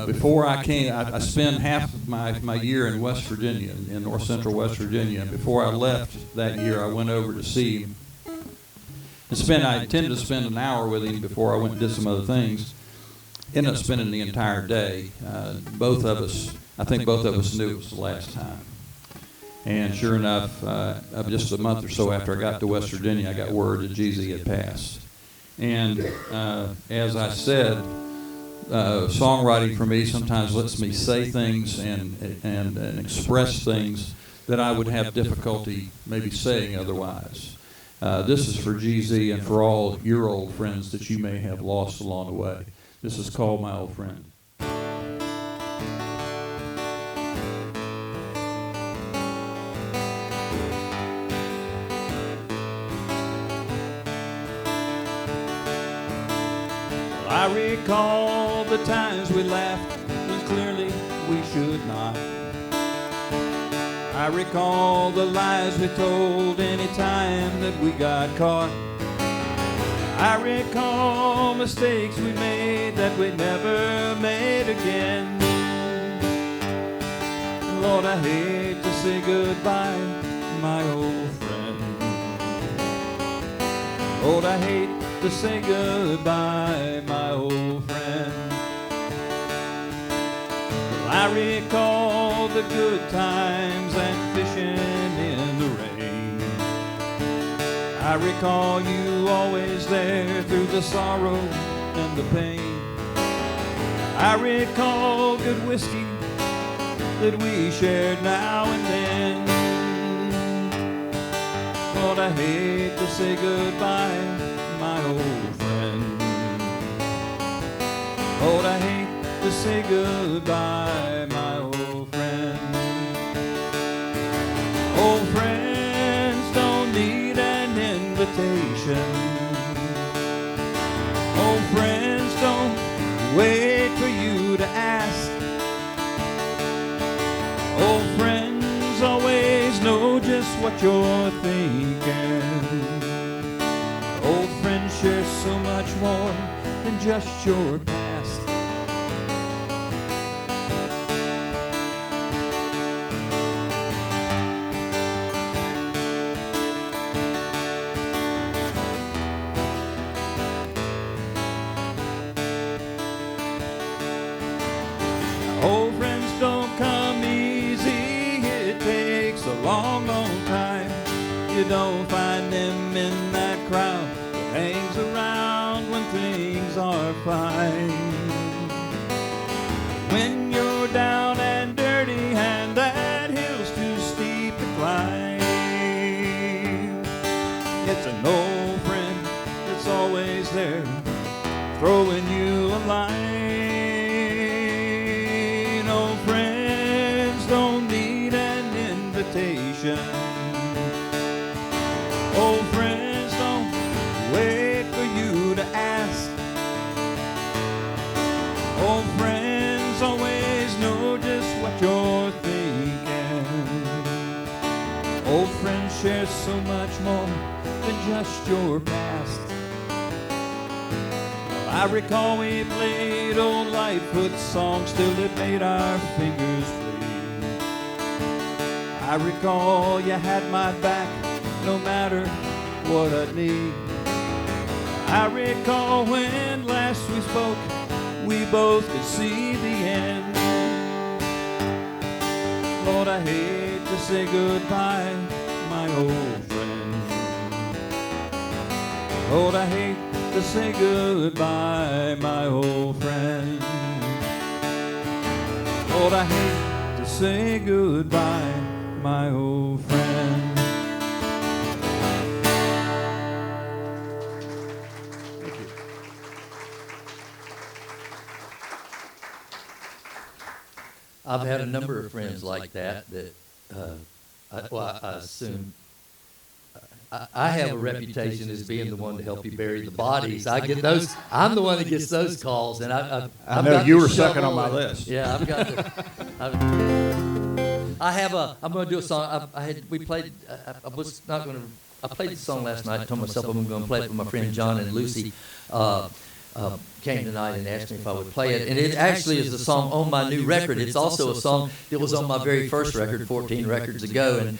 before I came, I spent half of my year in West Virginia, in north central West Virginia. And before I left that year, I went over to see him. I intended to spend an hour with him before I went and did some other things. Ended up spending the entire day. Both of us, I think both of us knew it was the last time. And sure enough, just a month or so after I got to West Virginia, I got word that G.Z. had passed. And as I said, songwriting for me sometimes lets me say things and express things that I would have difficulty maybe saying otherwise. This is for G.Z. and for all your old friends that you may have lost along the way. This is called My Old Friend. I recall the times we laughed when should not. I recall the lies we told any time that we got caught. I recall mistakes we made that we never made again. Lord, I hate to say goodbye, my old friend. Lord, I hate to say goodbye, my old friend. Well, I recall the good times and fishing in the rain. I recall you always there through the sorrow and the pain. I recall good whiskey that we shared now and then. Lord, I hate to say goodbye, my old friend. Lord, I hate to say goodbye, my old friend. Old friends don't need an invitation. Old friends don't wait for you to ask. Old friends always know just what you're thinking. Old friends share so much more than just your past. Old friends don't come easy, it takes a long, long time. You don't find them in that crowd that hangs around when things are fine. When you're down and dirty and that hill's too steep to climb, it's an old friend that's always there, throwing you a line. Old friends don't need an invitation. Old friends don't wait for you to ask. Old friends always know just what you're thinking. Old friends share so much more than just your past. I recall we played old Lightfoot songs till it made our fingers bleed. I recall you had my back no matter what I'd need. I recall when last we spoke, we both could see the end. Lord, I hate to say goodbye, my old friend. Lord, I hate to say goodbye, my old friend. Lord, I hate to say goodbye, my old friend. Thank you. I've had a number of friends like that I assume I have a reputation as being the one to help you bury the bodies. I get those. I'm the one that gets those calls, and I know you were second on my list. Yeah, I've got the. I'm going to do a song. We played. I was not going to. I played the song last night. I told myself I'm going to play it with my friend John and Lucy. Came tonight and asked me if I would play it. And it actually is a song on my new record. It's also a song that was on my very first record 14 records ago. And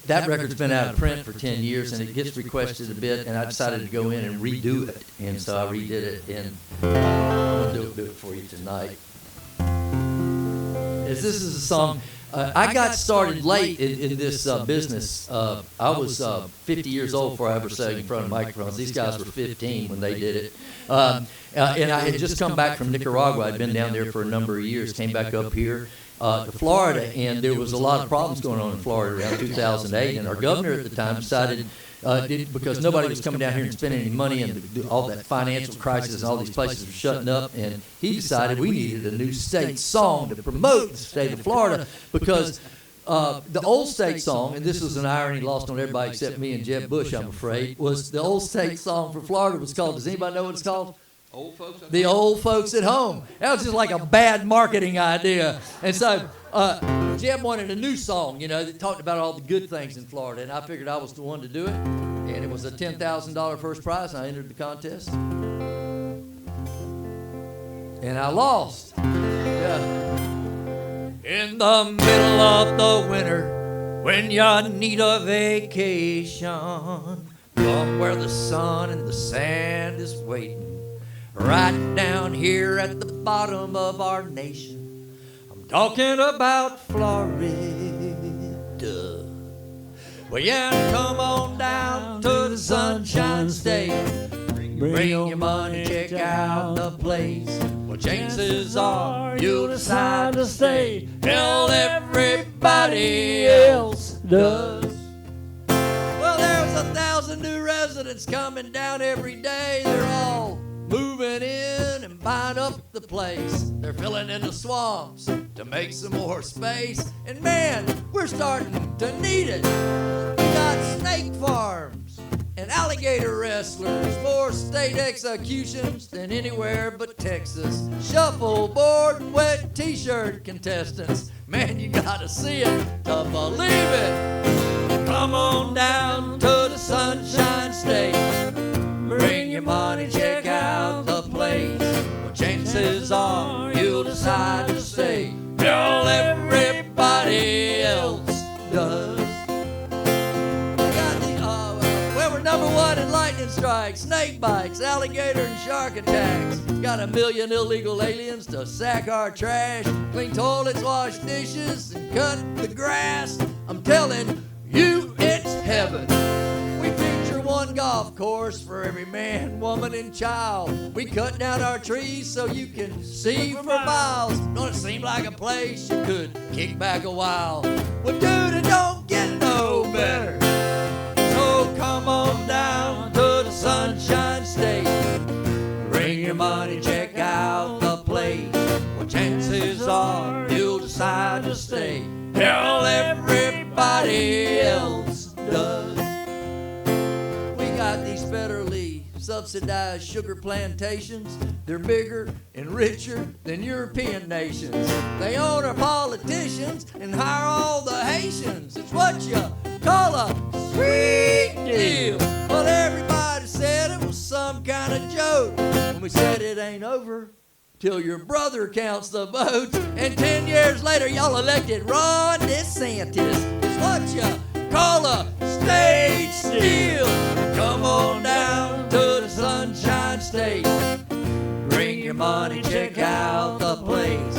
that record's been out of print for 10 years, and it gets requested a bit, and I decided to go in and redo it. And so I redid it, and I'm going to do it for you tonight. This is a song. I got started late in this business. I was 50 years old before I ever sang in front of microphones. These guys were 15 when they did it. And I had just come back from Nicaragua. I'd been down there for a number of years, came back up here to Florida, and there was a lot of problems going on in Florida around 2008. And our governor at the time decided, because nobody was coming down here and spending any money, and all that financial crisis and all these places were shutting up, and he decided we needed a new state song to promote the state of Florida, because the old state song, and this was an irony lost on everybody except me and Jeb Bush, I'm afraid, was the old state song for Florida was called, does anybody know what it's called? Old folks at The old folks at home. That was just like a bad marketing idea. And so Jeb wanted a new song, that talked about all the good things in Florida. And I figured I was the one to do it. And it was a $10,000 first prize, and I entered the contest. And I lost. Yeah. In the middle of the winter, when you need a vacation, come where the sun and the sand is waiting. Right down here at the bottom of our nation. I'm talking about Florida. Well, yeah, come on down to the Sunshine State. Bring your money, check out the place. Well, chances are you'll decide to stay. Hell, everybody else does. Well, there's 1,000 new residents coming down every day. They're all moving in and buying up the place. They're filling in the swamps to make some more space. And man, we're starting to need it. We got snake farms and alligator wrestlers, more state executions than anywhere but Texas. Shuffleboard, wet t-shirt contestants. Man, you gotta see it to believe it. Come on down to the Sunshine State. Bring your money, check out the place. Well, chances are you'll decide to stay. Hell, everybody else does. We're number one in lightning strikes, snake bites, alligator and shark attacks. Got 1 million illegal aliens to sack our trash, clean toilets, wash dishes, and cut the grass. I'm telling you, it's heaven. We feature one golf course for every man, woman, and child. We cut down our trees so you can see for miles. Don't it seem like a place you could kick back a while? Well, dude, it don't get no better. So come on down to the Sunshine State. Bring your money, check out the place. Well, chances are you'll decide to stay. Hell, everybody else does. We got these federally subsidized sugar plantations. They're bigger and richer than European nations. They own our politicians and hire all the Haitians. It's what you call a sweet deal. Well, everybody said it was some kind of joke. And we said it ain't over till your brother counts the votes. And 10 years later, y'all elected Ron DeSantis. It's what you call a stage steal. Come on down to the Sunshine State. Bring your money, check out the place.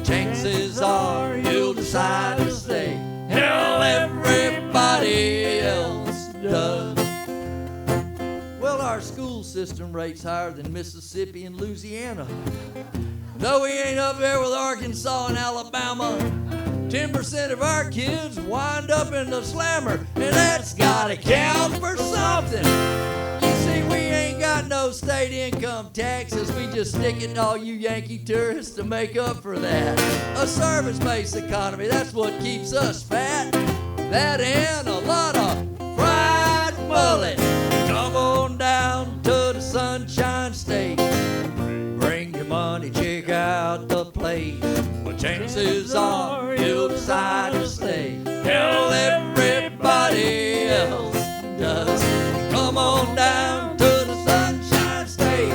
Chances are you'll decide to stay. Hell, everybody else does. Well, our school system rates higher than Mississippi and Louisiana. Though we ain't up there with Arkansas and Alabama, 10% of our kids wind up in the slammer, and that's gotta count for something. You see, we ain't got no state income taxes. We just stick it to all you Yankee tourists to make up for that. A service-based economy, that's what keeps us fat. That and a lot of fried mullet. Come on down to the Sunshine State. Bring your money, check out the place. But chances are you'll decide to stay. Hell, everybody else does. Come on down to the Sunshine State.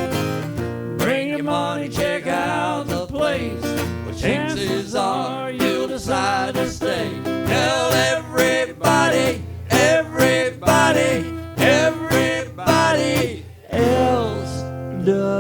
Bring your money, check out the place. But chances are you'll decide to stay. Hell, everybody, everybody, everybody else does.